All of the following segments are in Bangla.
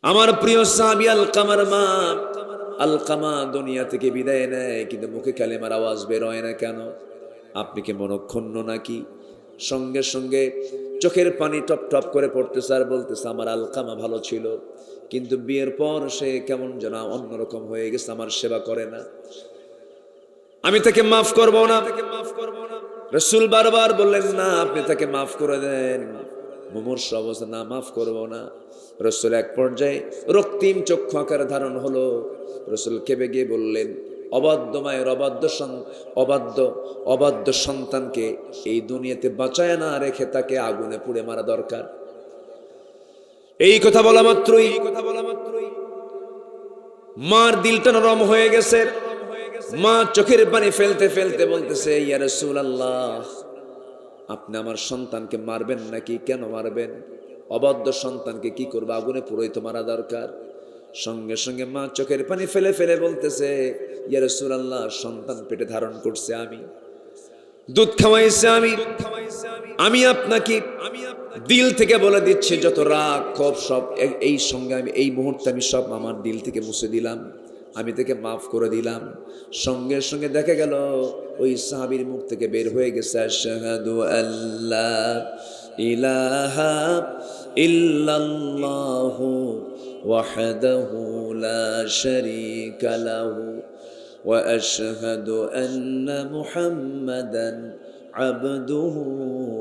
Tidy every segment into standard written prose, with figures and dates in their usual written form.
আমার প্রিয় সাহাবী আলকামার মা আলকামা দুনিয়া থেকে বিদায় নেয়, কিন্তু মুখে কালেমার আওয়াজ বের হয় না কেন? আপনি কি মনক্ষুণ্ণ নাকি? সঙ্গে সঙ্গে চোখের পানি টপ টপ করে পড়তেছে আর বলতেছে, আমার আলকামা ভালো ছিল, কিন্তু বিয়ের পর সে কেমন যেন অন্যরকম হয়ে গেছে, আমার সেবা করে না, আমি তাকে মাফ করব না। রাসূল বারবার বললেন, না আপনি তাকে মাফ করে দেন। মুমূর্ষু অবস্থা, না মাফ করব না। রাসূল এক পর্যায়ে রক্তিম চক্ষু আকার ধারণ হলো। রাসূল কেঁপে গিয়ে বললেন, অবাধ্য মায়ের অবাধ্য সন্তানকে এই দুনিয়াতে বাঁচায় না রেখে তাকে আগুনে পুড়ে মারা দরকার। এই কথা বলা মাত্রই মার দিলটা নরম হয়ে গেছে। মা চোখের পানি ফেলতে ফেলতে বলতেছে, ইয়া রাসূলুল্লাহ, আপনি আমার সন্তানকে মারবেন নাকি? কেন মারবেন? অবাধ্য সন্তানকে কি করবো? আগুনে পুড়েই তো মারা দরকার। সঙ্গে সঙ্গে মা চোখের পানি ফেলে ফেলে বলতেছে, ইয়া রাসূলুল্লাহ, সন্তান পেটে ধারণ করছে আমি, দুধ খাওয়াইছে আমি আপনাকে দিল থেকে বলে দিচ্ছি, যত রাগ ক্ষোভ সব এই সঙ্গে আমি এই মুহূর্তে আমি সব আমার দিল থেকে মুছে দিলাম, আমি তাকে মাফ করে দিলাম। সঙ্গে সঙ্গে দেখা গেল ওই সাহাবীর মুখ থেকে বের হয়ে গেছে, আশহাদু আল্লা ইলাহা ইল্লাল্লাহু ওয়াহদাহু লা শারীকা লাহু ওয়া আশহাদু আন্না মুহাম্মাদান আবদুহু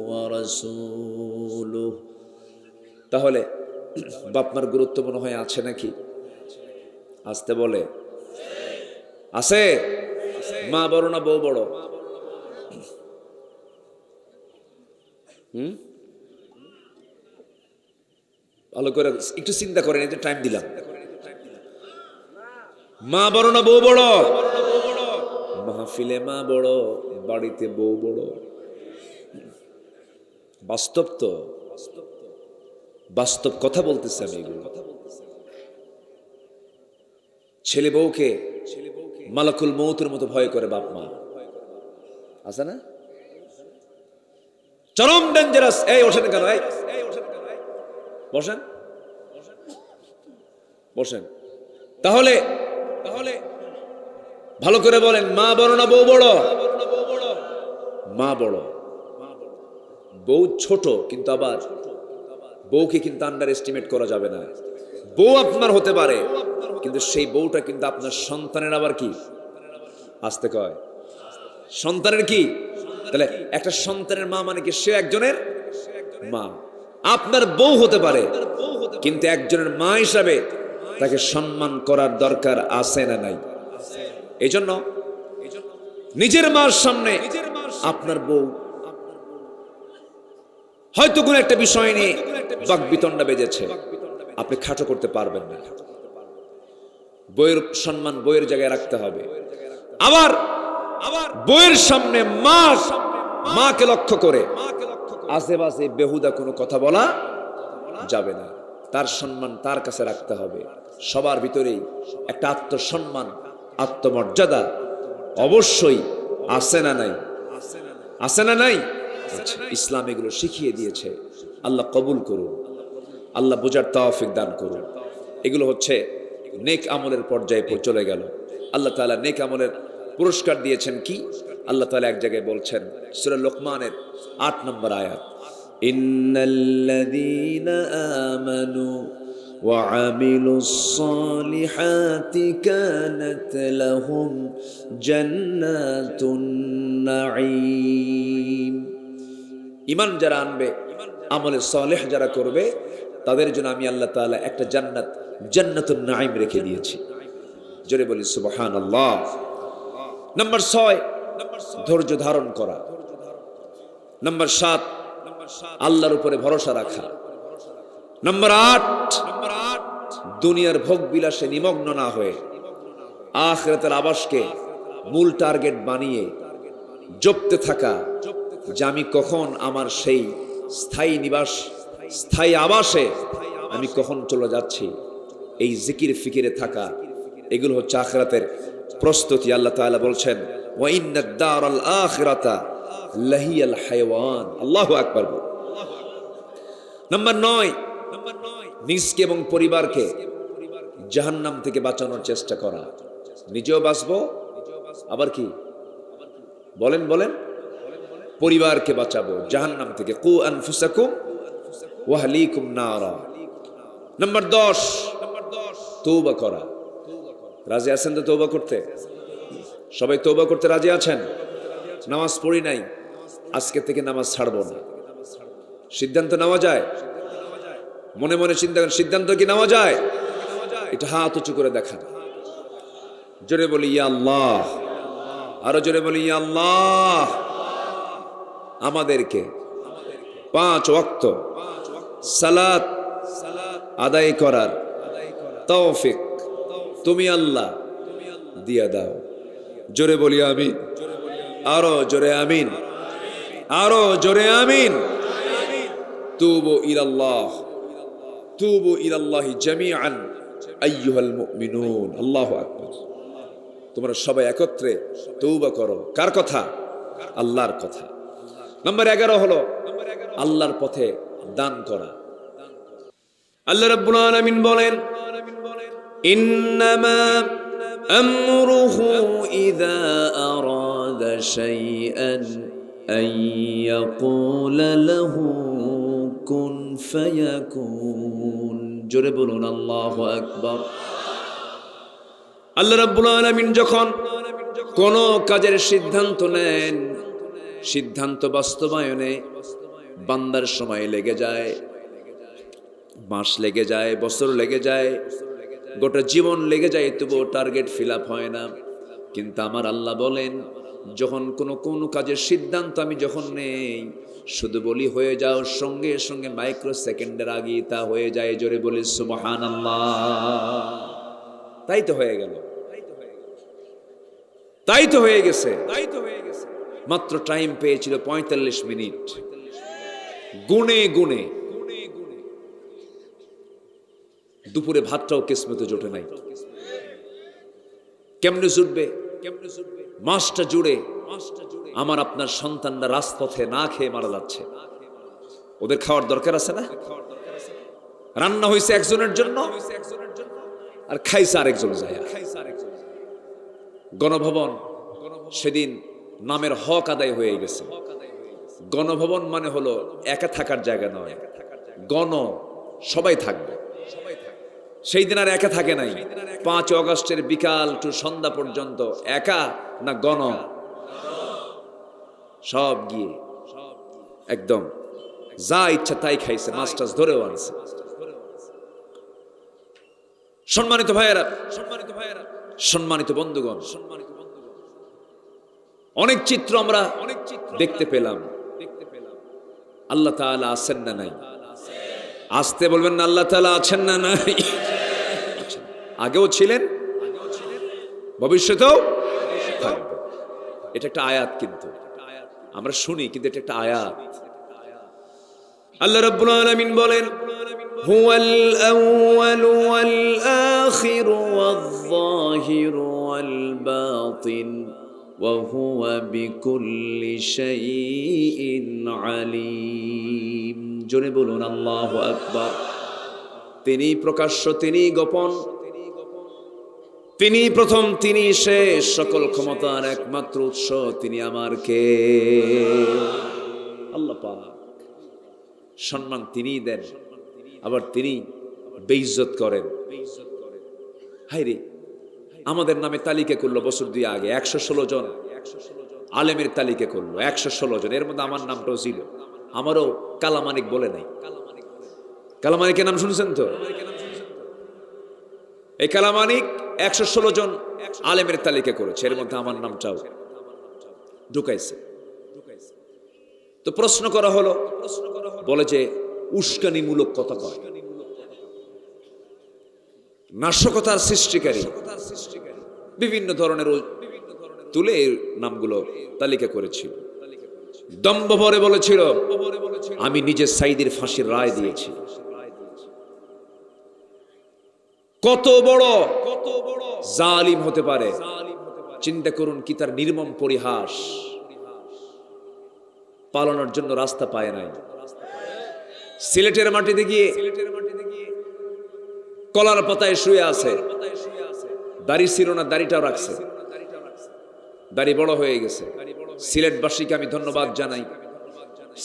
ওয়া রাসূলুহু। তাহলে বাপমার গুরুত্ব মনে হয় আছে নাকি? আসতে বলে আছে? মা বড় না বউ বড়? ভালো করে একটু চিন্তা করেন, এই যে টাইম দিলাম। মা বড় না বউ বড়? মাহফিলে মা বড়, বাড়িতে বউ বড়। বাস্তব তো, বাস্তব কথা বলতেছে আমি। এগুলো ছেলে বউকে মালাকুল মউতের মতো ভয় করে বাপ মা, আছে না? চরম ডেঞ্জারাস। এই ওঠেন কেন? বসেন বসেন। তাহলে ভালো করে বলেন, মা বড় না বউ বড়? মা বড়। বউ ছোট, কিন্তু আবার বউকে কিন্তু আন্ডার এস্টিমেট করা যাবে না। বউ আপনার হতে পারে, কিন্তু সেই বউটা কিন্তু আপনার সন্তানের আবার কি? আসতে কয় সন্তানের কি? তাহলে একটা সন্তানের মা মানে কি? সে একজনের মা। আপনার বউ হতে পারে, কিন্তু একজনের মা হিসাবে তাকে সম্মান করার দরকার আছে না নাই? এই জন্য নিজের মার সামনে আপনার বউ হয়তো কোনো একটা বিষয় নিয়ে বাকবিতণ্ডা বেজেছে, আপনি খাটো করতে পারবেন না। বইয়ের সম্মান বইয়ের জায়গায় রাখতে হবে। আবার বইয়ের সামনে মাকে লক্ষ্য করে আশেপাশে বেহুদা কোনো কথা বলা যাবে না। তার সম্মান তার কাছে রাখতে হবে। সবার ভিতরেই একটা আত্মসম্মান, আত্মমর্যাদা অবশ্যই আছে না নাই? আছে না নাই? ইসলাম এগুলো শিখিয়ে দিয়েছে। আল্লাহ কবুল করুন, আল্লাহ বোঝার তৌফিক দান করুন। এগুলো হচ্ছে নেক আমলের পর্যায়ে চলে গেল। আল্লাহ তাআলা নেক আমলের পুরস্কার দিয়েছেন কি? আল্লাহ তাআলা এক জায়গায় বলছেন, সূরা লোকমানের 8 নম্বর আয়াত, ইন্নাল্লাযীনা আমানু ওয়া আমিলুস সালিহাতি কানাত লাহুম জান্নাতুন নাঈম। ঈমান যারা আনবে, আমলে সালেহ যারা করবে, তাদের জন্য আমি আল্লাহ তাআলা একটা জান্নাতুন নাঈম রেখে দিয়েছি। জোরে বলি সুবহানাল্লাহ। নাম্বার 6, ধৈর্য ধারণ করা। নাম্বার 7, আল্লাহর উপরে ভরসা রাখা। নাম্বার 8, দুনিয়ার ভোগ বিলাসে নিমগ্ন না হয়ে আখিরাতের আবাসকে মূল টার্গেট বানিয়ে জপতে থাকা, যে আমি কখন আমার সেই স্থায়ী নিবাস, স্থায়ী আবাসে আমি কখন চলে যাচ্ছি, এই জিকির ফিকিরে থাকা। এগুলো হচ্ছে আখিরাতের প্রস্তুতি। আল্লাহ তাআলা বলছেন, ওয়া ইন্নাদ দারাল আখিরাতা লাহিয়াল হায়াওয়ান। আল্লাহু আকবার। নাম্বার 9, নিজকে এবং পরিবারকে জাহান্নাম থেকে বাঁচানোর চেষ্টা করা, নিজেও বাঁচবো, আবার কি বলেন বলেন, পরিবারকে বাঁচাবো জাহান্নাম থেকে। কু আনফুসাকুম ওয়া আহলিকুম নারা। নাম্বার 10, তওবা করা। রাজি আছেন তো তওবা করতে? সবাই তওবা করতে রাজি আছেন? নামাজ পড়ি নাই, আজকে থেকে নামাজ ছাড়বো না। সিদ্ধান্ত নেওয়া যায়? মনে মনে চিন্তা করেন, সিদ্ধান্ত কি নেওয়া যায়? এটা হাত উঁচু করে দেখান, জোরে বলি ইয়া আল্লাহ, আরো জোরে বলি ইয়া আল্লাহ। আমাদেরকে 5 ওয়াক্ত সালাত আদায় করার তৌফিক তুমি আল্লাহ দিয়া দাও। জোরে বলি আমিন, আরো জোরে আমিন, আরো জোরে আমিন। তুবু ইলাল্লাহ, তুবু ইলাল্লাহি জামিআন আইয়ুহাল মুমিনুন। আল্লাহু আকবার। তোমরা সবাই একত্রে তওবা করো। কার কথা? আল্লাহর কথা। নাম্বার 11 হলো আল্লাহর পথে দান করা। আল্লাহ রাব্বুল আলামিন বলেন, ইন্নামা আমরুহু ইযা আরাদা শাইআন আন ইয়াকুলা লাহু কুন ফায়াকুন। জোরে বলুন আল্লাহু আকবার। আল্লাহ রাব্বুল আলামিন যখন কোন কাজের সিদ্ধান্ত নেন, সিদ্ধান্ত বাস্তবায়নে বান্দার সময় লেগে যায়, মাস লেগে যায়, বছর লেগে যায়, গোটা জীবন লেগে যায়, তবুও টার্গেট ফিল আপ হয় না। কিন্তু আমার আল্লাহ বলেন, যখন কোন কাজের সিদ্ধান্ত আমি যখন নেই, শুধু বলি হয়ে যাও, সঙ্গে সঙ্গে মাইক্রো সেকেন্ডের আগে তা হয়ে যায়। জোরে বলি সুবহানাল্লাহ। তাই তো হয়ে গেল, তাই তো হয়ে গেছে। মাত্র টাইম পেয়েছিল 45 মিনিট, গুনে গুনে। দুপুরে ভাতটাও কিসমতে জোটে নাই। কেমনে জুটবে? মাসটা জুড়ে আমার আপনার সন্তানরা রাজপথে না খেয়ে মারা যাচ্ছে। ওদের খাওয়ার দরকার আছে না? রান্না হয়েছে একজনের জন্য আর খাইছে আরেকজন যায়। গণভবন সেদিন নামের হক আদায় হয়ে গেছে। গণভবন মানে হলো একা থাকার জায়গা নয়, গণ সবাই থাকবে। সেই দিন আর একা থাকে নাই। 5 অগস্টের বিকাল টু সন্ধ্যা পর্যন্ত একা না গণ, সব গিয়ে একদম যা ইচ্ছা তাই খাইছে, মাস্টার্স ধরেও আনছে। সম্মানিত ভাইয়েরা, সম্মানিত বন্ধুগণ, অনেক চিত্র আমরা দেখতে পেলাম। আল্লাহ তাআলা আছেন না নাই? আসতে বলবেন না, আল্লাহ তাআলা আছেন না নাই? আগেও ছিলেন, ভবিষ্যতেও থাকবে। এটা একটা আয়াত, কিন্তু আমরা শুনি, কিন্তু এটা একটা আয়াত। আল্লাহ রাব্বুল আলামিন বলেন, হুয়াল আউয়ালু ওয়াল আখিরু ওয়াল যাহিরু ওয়াল বাতিন ওয়া হুয়া বিকুল্লি শাইইন আলীম। জোরে বলুন আল্লাহু আকবার। তিনি প্রকাশ্য, তিনি গোপন, তিনি প্রথম, তিনি শেষ, সকল ক্ষমতার একমাত্র উৎস তিনি আমার কে? আল্লাহ পাক। সম্মান তিনিই দেন, আবার তিনি বেইজ্জত করেন। হায়রে, আমাদের নামে তালিকা করলো বছর 2 আগে, 116 জন আলেমের তালিকা করলো, 116 জন। এর মধ্যে আমার নামটাও ছিল। আমারও কালামানিক বলে নাই। কালামানিকের নাম শুনছেন তো? এই কালামানিক 116 জন আলেমের তালিকা করেছে, এর মধ্যে আমার নামটাও ঢুকাইছে। তো প্রশ্ন করা হলো, বলে যে উস্কানিমূলক কথা কয়, নাশকতার সৃষ্টিকারী, বিভিন্ন ধরনের তুলে নামগুলো তালিকা করেছিল। দম্ভ ভরে বলেছিল, আমি নিজে সাইদির ফাঁসির রায় দিয়েছি। কত বড় জালিম হতে পারে চিন্তা করুন। কি তার নির্মম পরিহাস! পালানোর জন্য রাস্তা পায় নাই। সিলেটের মাটিতে গিয়ে কলার পাতায় শুয়ে আছে, দাড়ি ছিল না, দাড়িটাও রাখছে, দাড়ি বড় হয়ে গেছে। সিলেটবাসীকে আমি ধন্যবাদ জানাই,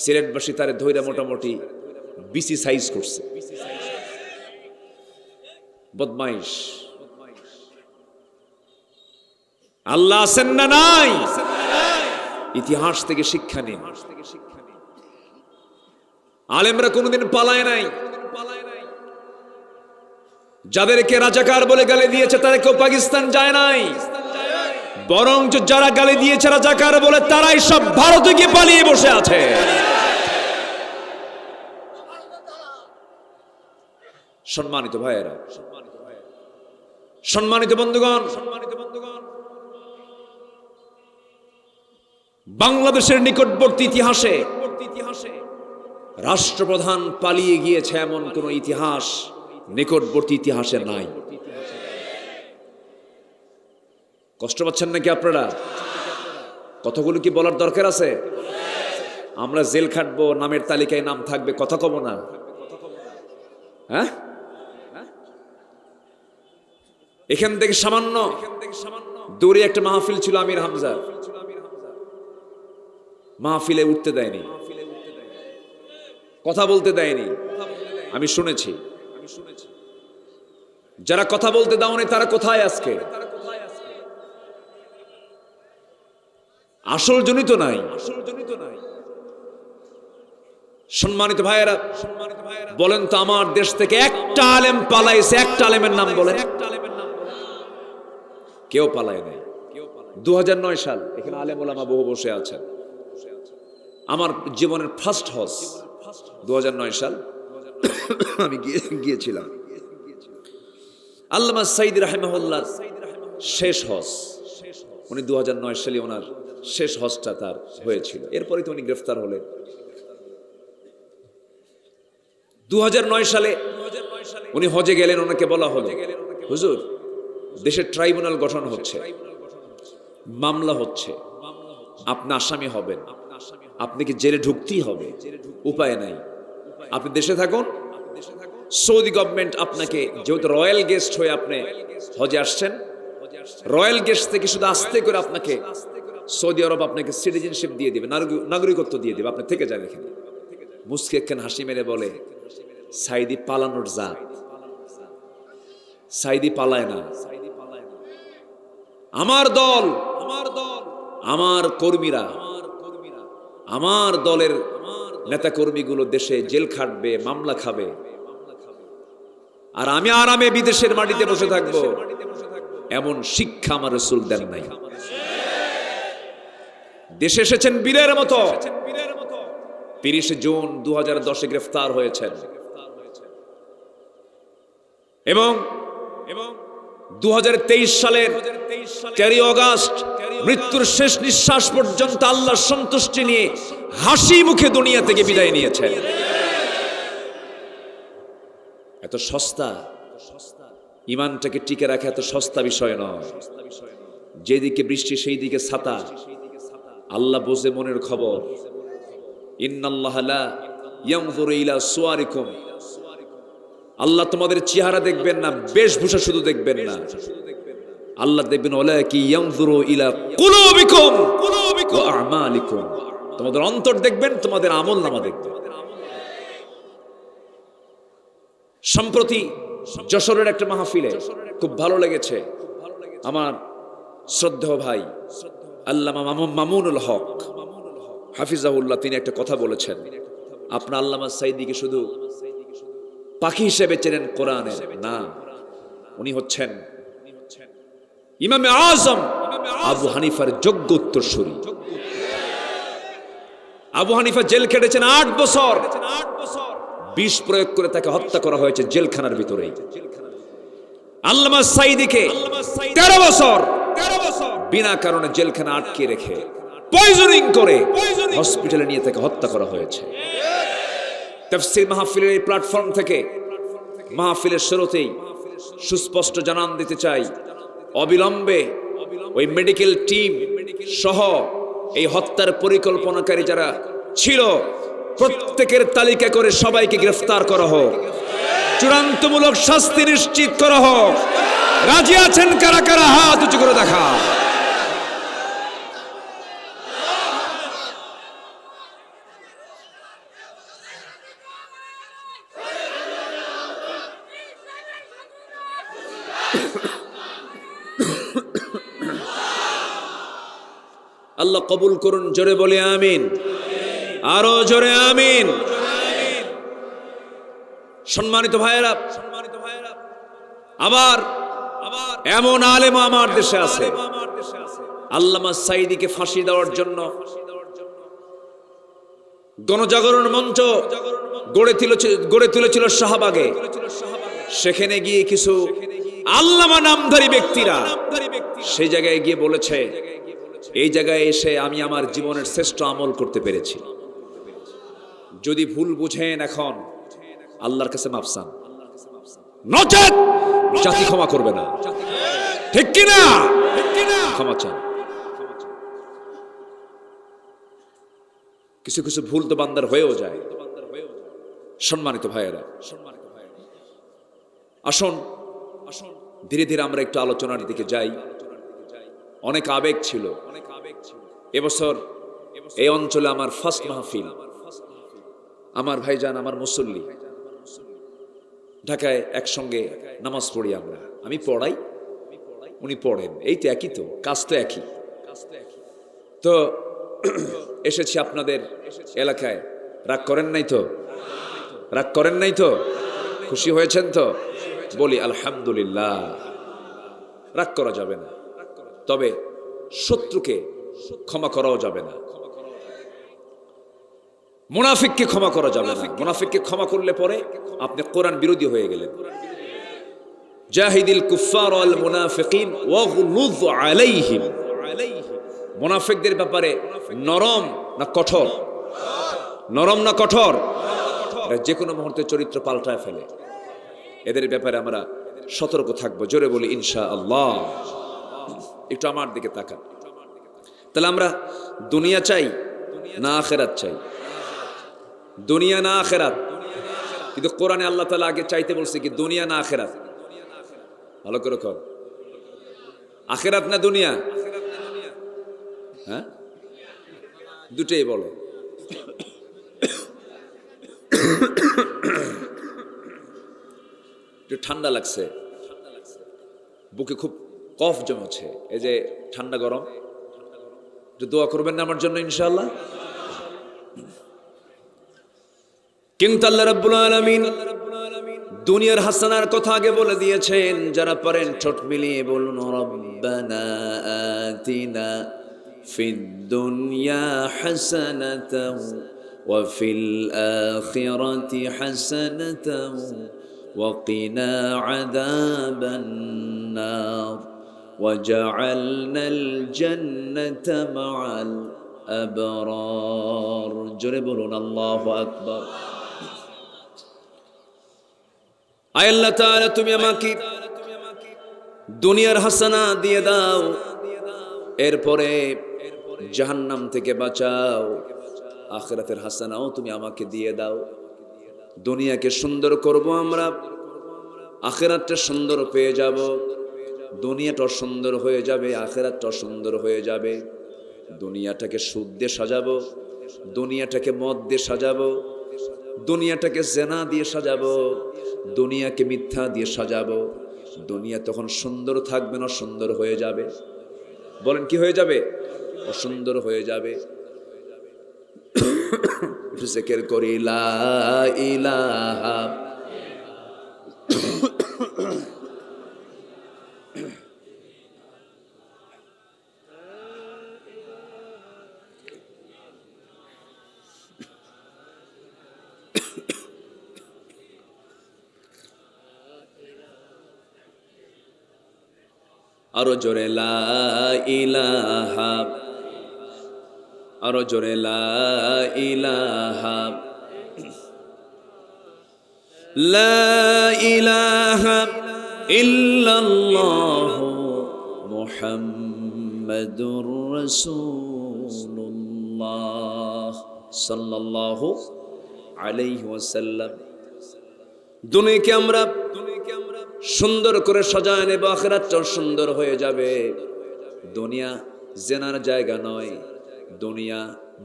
সিলেটবাসী তারে ধৈর্য মোটামুটি বিসি সাইজ করছে। বদমাইশ। আল্লাহ আছেন না নাই? ইতিহাস থেকে শিক্ষা নিন। আলেমরা কোনোদিন পালায় নাই। যাদেরকে রাজাকার বলে গালি দিয়েছে তারা কেউ পাকিস্তান যায় নাই, বরং যারা গালি দিয়েছে রাজাকার বলে তারাই সব ভারতে গিয়ে পালিয়ে বসে আছে। সম্মানিত ভাইয়েরা, সম্মানিত বন্ধুগণ, বাংলাদেশের নিকটবর্তী ইতিহাসে রাষ্ট্রপ্রধান পালিয়ে গিয়েছে এমন কোন ইতিহাস নিকটবর্তী ইতিহাসে নাই। কষ্ট পাচ্ছেন নাকি আপনারা? কতগুলো কি বলার দরকার আছে? আমরা জেল খাটবো, নামের তালিকায় নাম থাকবে, কথা কব না? হ্যাঁ, এখান থেকে সামান্য দূরে একটা মাহফিল ছিল আমির হামজা, মাহফিলে উঠতে দেয়নি, কথা বলতে দেয়নি। আমি শুনেছি যারা কথা বলতে দাওনি তারা কোথায় আজকে? আসল জনিত নাই। সম্মানিত ভাইয়েরা, বলেন তো আমার দেশ থেকে একটা আলেম পালাইছে? একটা আলেমের নাম বলেন। কেউ পালায় নাই। 2009 সাল, এখানে আলেম ওলামা বহু বসে আছেন। আমার জীবনের ফার্স্ট হজ 2009 সাল, আমি গিয়েছিলাম। আল্লামা সাইদ রাহিমাহুল্লাহ শেষ হজ, উনি 2009 সালে ওনার শেষ হজটা তার হয়েছিল। এরপরে তো উনি গ্রেফতার হলেন। 2009 সালে উনি হজে গেলেন। ওনাকে বলা হলো, হুজুর দেশের ট্রাইব্যুনাল গঠন হচ্ছে, মামলা হচ্ছে, আপনি আসামি হবেন, আপনি কি জেলে ঢুকতেই হবে, উপায় নাই, আপনি দেশে থাকুন। সৌদি গভর্নমেন্ট আপনাকে, যেহেতু রয়্যাল গেস্ট হয়ে আপনি হজে আসছেন, রয়্যাল গেস্ট থেকে শুধু আসতে করে আপনাকে সৌদি আরব আপনাকে সিটিজেনশিপ দিয়ে দিবে, নাগরিকত্ব দিয়ে দিবে, আপনি থেকে যান এখানে। মুস্কি একখান হাসি মেরে বলে, সাইদি পালানোর জাত, সাইদি পালায় না। আমার দল, আমার কর্মীরা, আমার দলের নেতা কর্মীগুলো দেশে জেল খাটবে, মামলা খাবে, আর আমি আরামে বিদেশের মাটিতে বসে থাকবো, এমন শিক্ষা আমার রাসূল দেন নাই। দেশে এসেছেন বীরের মতো। 30 জুন 2010 গ্রেফতার হয়েছেন এবং 2023 সালের 4 অগস্ট মৃত্যুর শেষ নিঃশ্বাস পর্যন্ত আল্লাহর সন্তুষ্টি নিয়ে হাসি মুখে দুনিয়া থেকে বিদায় নিয়েছেন। এত সস্তা, ঈমানটাকে টিকে রাখা এত সস্তা বিষয় নয়। যেদিকে বৃষ্টি সেই দিকে ছাতা, আল্লাহ বোঝে মনের খবর। ইন্নাল্লাহা লা ইয়ানজুরু ইলা সুওয়ারিকুম, আল্লাহ তোমাদের চেহারা দেখবেন না, বেশভূষা শুধু দেখবেন না, আল্লাহ দেখবেন ওয়ালাকি ইয়ানজুরু ইলা কুলুবিকুম ওয়া আমালিকুম, তোমাদের অন্তর দেখবেন, তোমাদের আমলনামা দেখবেন। সম্প্রতি যশোরের একটা মাহফিলে খুব ভালো লেগেছে, আমার শ্রদ্ধেয় ভাই আল্লামা মামুনুল হক হাফিজাহুল্লাহ, তিনি একটা কথা বলেছেন। আপনার আল্লামা সাইদিকে শুধু পাখি হিসেবে চেনেন কোরআনের না, উনি হচ্ছেন ইমামে আজম আবু হানিফার যোগ্য উত্তরসূরি। আবু হানিফা জেল খেটেছেন 8 বছর, বিষ প্রয়োগ করে তাকে হত্যা করা হয়েছে জেলখানার ভিতরেই। আল্লামা সাইদিকে 13 বছর বিনা কারণে জেলখানা আটকে রেখে পয়জনিং করে হসপিটালে নিয়ে তাকে হত্যা করা হয়েছে। তাফসীর মাহফিলের এই প্ল্যাটফর্ম থেকে মাহফিলের শুরুতেই সুস্পষ্ট জানান দিতে চাই, অবিলম্বে ওই মেডিকেল টিম সহ এই হত্যার পরিকল্পনাকারী যারা ছিল প্রত্যেকের তালিকা করে সবাইকে গ্রেফতার করা হোক। চূড়ান্তমূলক শাস্তি নিশ্চিত করা হোক। রাজি আছেন কারা কারা? হাত উঁচু করে দেখা। আল্লাহ কবুল করুন, জোরে বলে আমিন, আরো জোরে আমিন। সম্মানিত ভাইয়েরা, আবার এমন আলেম আমার দেশে আছে, আল্লামা সাঈদীকে ফাঁসি দেওয়ার জন্য গণজাগরণ মঞ্চ গড়ে তুলেছিল শাহবাগে। সেখানে গিয়ে কিছু আল্লামা নামধারী ব্যক্তিরা সেই জায়গায় গিয়ে বলেছে, এই জায়গায় এসে আমি আমার জীবনের শ্রেষ্ঠ আমল করতে পেরেছি। যদি ভুল বুঝেন এখন আল্লাহর কাছে মাফ চান, নচেত জাতি ক্ষমা করবে না। ঠিক কিনা? ক্ষমা চান। কিছু কিছু ভুল তো বান্দার হয়েও যায়। সম্মানিত ভাইয়েরা, আসুন ধীরে ধীরে আমরা একটু আলোচনার দিকে যাই। অনেক আবেগ ছিল এবছর এই অঞ্চলে। আমার ফার্স্ট মাহফিল। আমার ভাইজান, আমার মুসল্লি ঢাকায় একসঙ্গে নামাজ পড়ি আমরা। আমি পড়াই, উনি পড়েন, এই তো একই, তো কাজ তো একই। তো এসেছি আপনাদের এলাকায়। রাগ করেন নাই তো? রাগ করেন নাই তো? খুশি হয়েছেন তো? বলি আলহামদুলিল্লাহ। রাগ করা যাবে না, তবে শত্রুকে ক্ষমা করাও যাবে না। মুনাফিককে ক্ষমা করা যাবে না। মুনাফিককে ক্ষমা করলে পরে আপনি কোরআন বিরোধী হয়ে গেলেন। জাহিদিল কুফার ওয়াল মুনাফিকিন ওয়াগলুয আলাইহিম। মুনাফিকদের ব্যাপারে নরম না কঠোর? নরম না কঠোর? যে কোনো মুহূর্তে চরিত্র পাল্টায় ফেলে। এদের ব্যাপারে আমরা সতর্ক থাকবো। জোরে বলি ইনশাআল্লাহ। একটু আমার দিকে তাকান। তাহলে আমরা দুনিয়া চাই না আখিরাত চাই? দুনিয়া না আখিরাত? কিন্তু কোরআনে আল্লাহ তাআলা আগে চাইতে বলছে কি, দুনিয়া না আখিরাত? ভালো করে কর। আখিরাত না দুনিয়া? হ্যাঁ, দুটেই বলো। একটু ঠান্ডা লাগছে, বুকে খুব কফ জমেছে। এই যে ঠান্ডা গরম, একটু দোয়া করবেন না আমার জন্য ইনশাআল্লাহ। কিন্তু আল্লাহ রাব্বুল আলামিন দুনিয়ার হাসানার কথা আগে বলে দিয়েছেন। যারা পারেন ঠোঁট মিলিয়ে বলুন রব্বানা আতিনা ফিদ দুনিয়া হাসানাতাও ওয়া ফিল আখিরাতি হাসানাতাও ওয়া কিনা আযাবান নার ওয়াজআলনাল জান্নাতা মাআল আবরার। জোরে বলুন আল্লাহু আকবার। আয় আল্লাহ তাআলা, তুমি আমাকে দুনিয়ার হাসানা দিয়ে দাও, এরপরে জাহান্নাম থেকে বাঁচাও। আখিরাতের হাসানাও তুমি আমাকে দিয়ে দাও। দুনিয়াকে সুন্দর করব আমরা, আখিরাতটা সুন্দর পেয়ে যাব। দুনিয়াটা সুন্দর হয়ে যাবে, আখিরাতটা সুন্দর হয়ে যাবে। দুনিয়াটাকে সুদ দিয়ে সাজাবো, দুনিয়াটাকে মদ দিয়ে সাজাবো, দুনিয়াটাকে জেনা দিয়ে সাজাবো, দুনিয়াকে মিথ্যা দিয়ে সাজাবো। দুনিয়া তখন সুন্দর থাকবে না, সুন্দর হয়ে যাবে। বলেন কি হয়ে যাবে? অসুন্দর হয়ে যাবে। জিকির করি লা ইলাহা আরো জোরে লা ইলাহা, আরো জোরে লা ইলাহা, লা ইলাহা ইল্লাল্লাহু মুহাম্মাদুর রাসূলুল্লাহ সাল্লাল্লাহু আলাইহি ওয়াসাল্লাম। দুনিয়াকে আমরা সুন্দর করে সাজায় নেব, আখিরাতটাও সুন্দর হয়ে যাবে। দুনিয়া জেনার জায়গা নয়, দুনিয়া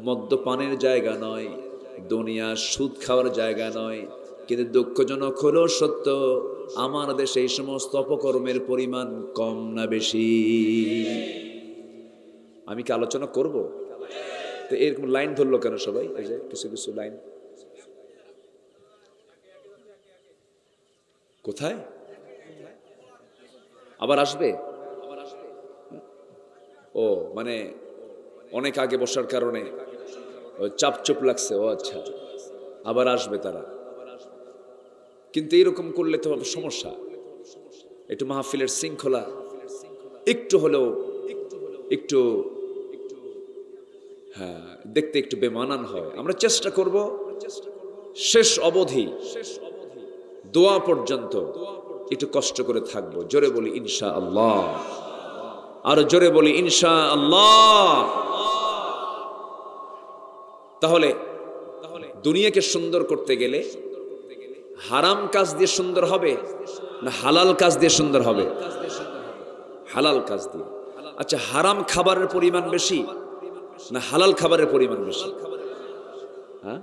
মদ্যপানের জায়গা নয়, দুনিয়া সুদ খাওয়ার জায়গা নয়। কিন্তু দুঃখজনক হলো সত্য, আমার দেশে এই সমস্ত অপকর্মের পরিমাণ কম না বেশি? আমি কি আলোচনা করব? তো এরকম লাইন ধরলো কেন সবাই? এই যে কিছু কিছু লাইন কোথায় আবার আসবে? ও মানে অনেক আগে বসার কারণে চাপচুপ লাগছে। ও আচ্ছা, আবার আসবে তারা। কিন্তু এরকম করলে তো সমস্যা। একটু মাহফিলের শৃঙ্খলা একটু হলেও একটু হ্যাঁ দেখতে একটু বেমানান হয়। আমরা চেষ্টা করব শেষ অবধি দোয়া পর্যন্ত একটু কষ্ট করে থাকবো। জোরে বলি ইনশাআল্লাহ, আরো জোরে বলি ইনশাআল্লাহ। তাহলে দুনিয়াকে সুন্দর করতে গেলে হারাম কাজ দিয়ে সুন্দর হবে না হালাল কাজ দিয়ে সুন্দর হবে? হালাল কাজ দিয়ে। আচ্ছা, হারাম খাবারের পরিমাণ বেশি না হালাল খাবারের পরিমাণ বেশি? হ্যাঁ,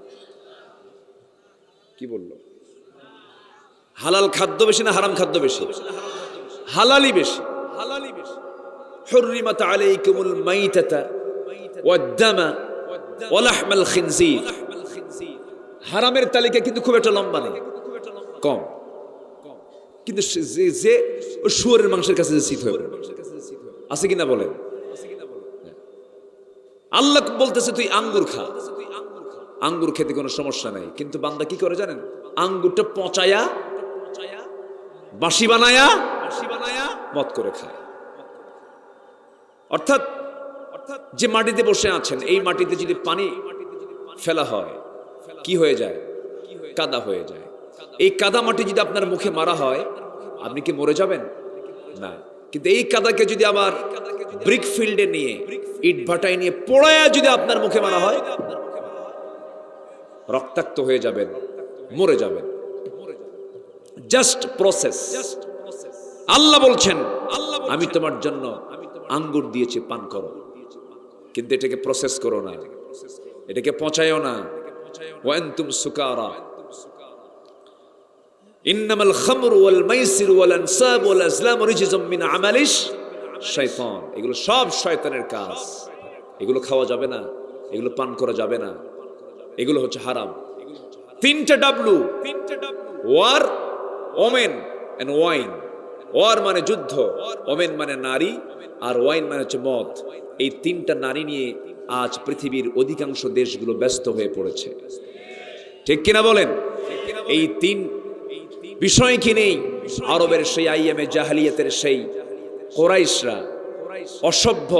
কি বললো? হালাল খাদ্য বেশি না হারাম খাদ্য বেশি? হালালই বেশি। হুররিমাত আলাইকুমুল মাইতাতা ওয়াদ-দামা ওয়া লাহমাল খিনজির। হারামের তালিকা কিন্তু খুব একটা লম্বা নেই, কম। কিন্তু যে শুয়োরের মাংসের কাছে যে শীত হয়ে আছে কিনা বলেন? আল্লাহ বলতেছে তুই আঙ্গুর খা, আঙ্গুর খেতে কোনো সমস্যা নাই। কিন্তু বান্দা কি করে জানেন? আঙ্গুরটা পচায়া বাঁশি বানায়া মদ করে খায়। অর্থাৎ যে মাটিতে বসে আছেন, এই মাটিতে যদি পানি ফেলা হয় কি হয়ে যায়? কাদা হয়ে যায়। এই কাদা মাটি যদি আপনার মুখে মারা হয়, আপনি কি মরে যাবেন? না। কিন্তু এই কাদাকে যদি আবার ব্রিক ফিল্ডে নিয়ে ইট ভাটায় নিয়ে পোড়ায়া যদি আপনার মুখে মারা হয়, রক্তাক্ত হয়ে যাবেন, মরে যাবেন। Just process. আল্লাহ বলছেন আমি তোমার জন্য আঙ্গুর দিয়েছি, পান করো, কিন্তু এটাকে প্রসেস করো না, এটাকে পচায়ও না। ওয়ান্তুম সুকারা ইন্নামাল খামরু ওয়াল মাইসিরু ওয়াল আনসাবু ওয়াল আজলামু রিজসুম মিন আমালিশ শয়তান। এগুলো সব শয়তানের কাজ। এগুলো খাওয়া যাবে না, এগুলো পান করা যাবে না, এগুলো হচ্ছে হারাম। তিনটা W, war, women and wine. War মানে যুদ্ধ, ওমেন মানে নারী, আর ওয়াইন মানে হচ্ছে মদ। এই তিনটা নারী নিয়ে আজ পৃথিবীর অধিকাংশ দেশগুলো ব্যস্ত হয়ে পড়েছে, ঠিক কিনা বলেন? এই তিন বিষয় কি নেই আরবের সেই আইয়ামে জাহেলিয়াতের সেই কোরাইশরা অসভ্য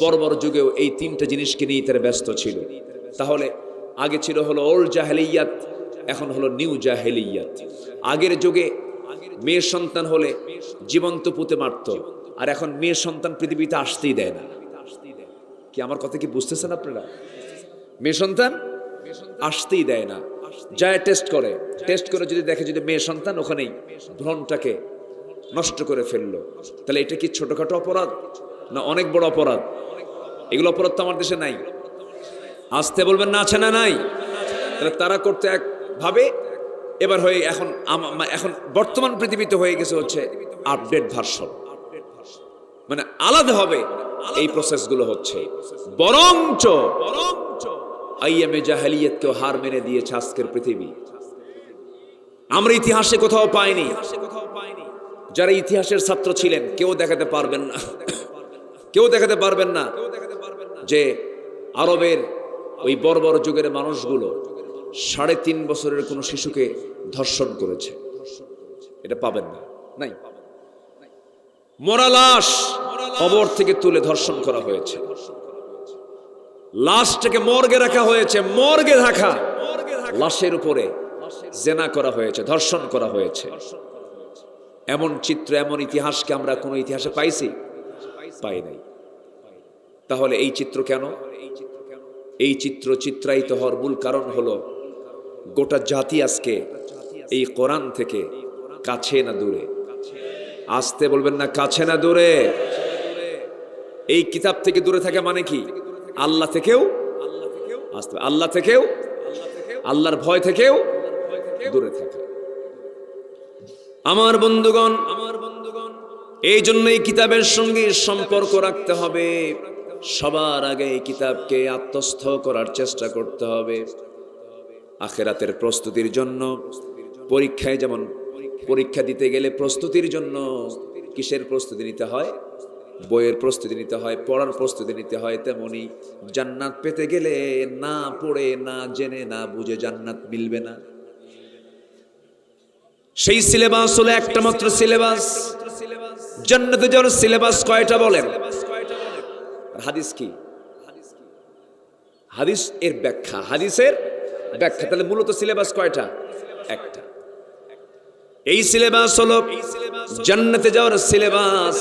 বর্বর যুগেও এই তিনটা জিনিসকে নিয়ে তারা ব্যস্ত ছিল। তাহলে আগে ছিল হলো ওল্ড জাহেলিয়াত, এখন হলো নিউ জাহেলিয়াত। আগের যুগে মেয়ে সন্তান হলে জীবন্ত পুঁতে মারত, আর এখন মেয়ে সন্তান পৃথিবীতে আসতেই দেয় না। কি আমার কথা কি বুঝতেছেন আপনারা? মেয়ে সন্তান আসতেই দেয় না, যায় টেস্ট করে যদি দেখে যদি মেয়ে সন্তান, ওখানেই ভ্রণটাকে নষ্ট করে ফেললো। তাহলে এটা কি ছোটখাটো অপরাধ না অনেক বড় অপরাধ? এগুলো অপরাধ তো আমার দেশে নাই। আসতে বলবেন না, আছে না নাই? তাহলে তারা করতে এক ভাবে, এবার হয়ে এখন বর্তমান পৃথিবীতে হয়ে গেছে হচ্ছে আপডেট ভার্সন, মানে আলাদা হবে এই প্রসেসগুলো হচ্ছে। বরঞ্চ আইয়ামে জাহেলিয়াতকেও হার মেনে দিয়েছে আজকের পৃথিবী। আমরা ইতিহাসে কোথাও পাইনি, যারা ইতিহাসের ছাত্র ছিলেন কেউ দেখাতে পারবেন না যে আরবের ওই বর্বর যুগের মানুষগুলো 3.5 বছরের কোনো শিশুকে ধর্ষণ করেছে। এটা পাবেন না, নাই। মরা লাশ কবর থেকে তুলে ধর্ষণ করা হয়েছে, লাশটাকে মর্গে রাখা হয়েছে, মর্গে রাখা লাশের উপরে জেনা করা হয়েছে, ধর্ষণ করা হয়েছে। এমন চিত্র, এমন ইতিহাসকে আমরা কোন ইতিহাসে পাইছি? পাই নাই। তাহলে এই চিত্র কেন? এই চিত্র চিত্রায়িত হওয়ার মূল কারণ হলো গোটা জাতি আজকে এই কোরআন থেকে কাছে না দূরে? আসতে বলবেন না, কাছে না দূরে? এই কিতাব থেকে দূরে থাকা মানে কি? আল্লাহ থেকেও আসতে, আল্লাহ থেকেও, আল্লাহর ভয় থেকেও দূরে থাকা। আমার বন্ধুগণ, এই জন্য এই কিতাবের সঙ্গে সম্পর্ক রাখতে হবে। সবার আগে এই কিতাবকে আত্মস্থ করার চেষ্টা করতে হবে। আখিরাতের প্রস্তুতির জন্য, পরীক্ষায় যেমন পরীক্ষা দিতে গেলে প্রস্তুতির জন্য কিসের প্রস্তুতি নিতে হয়? বইয়ের প্রস্তুতি নিতে হয়, পড়ার প্রস্তুতি নিতে হয়। তেমনি জান্নাত পেতে গেলে না পড়ে, না জেনে, না বুঝে জান্নাত মিলবে না। সেই সিলেবাস হলো একটা মাত্র সিলেবাস। জান্নাতে যাওয়ার সিলেবাস কয়টা বলেন? হাদিস কি? হাদিস এর ব্যাখ্যা, হাদিসের ব্যাখ্যা। তাহলে মূলত সিলেবাস কয়টা? একটা। এই সিলেবাস হলো জান্নাতে যাওয়ার সিলেবাস।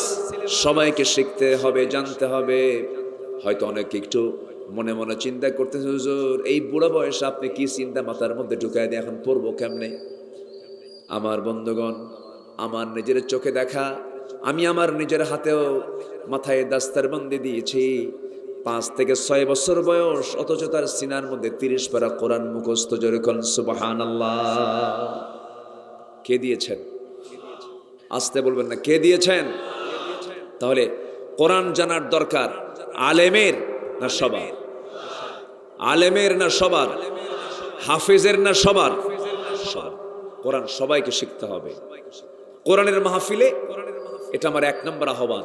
সবাইকে শিখতে হবে, জানতে হবে। হয়তো অনেক একটু মনে মনে চিন্তা করতেছে, হুজুর এই বুড়ো বয়সে আপনি কি চিন্তা মাথার মধ্যে ঢুকায় দিয়ে এখন পড়বো কেমনে? আমার বন্ধুগণ, আমার নিজের চোখে দেখা, আমি আমার নিজের হাতেও মাথায় দাস্তারবন্দি দিয়েছি। 5 থেকে 6 বছর বয়স, অথচ তার সিনার মধ্যে 30 পারা কোরআন মুখস্থ। জোরে কোন সুবহানাল্লাহ। কে দিয়েছেন? আসতে বলবেন না, কে দিয়েছেন? তাহলে কোরআন জানার দরকার আলেমের না সবার? আলেমের না সবার? হাফেজের না সবার? সবার। কোরআন সবাইকে শিখতে হবে। কোরআনের মাহফিলে এটা আমার 1 নম্বর আহ্বান।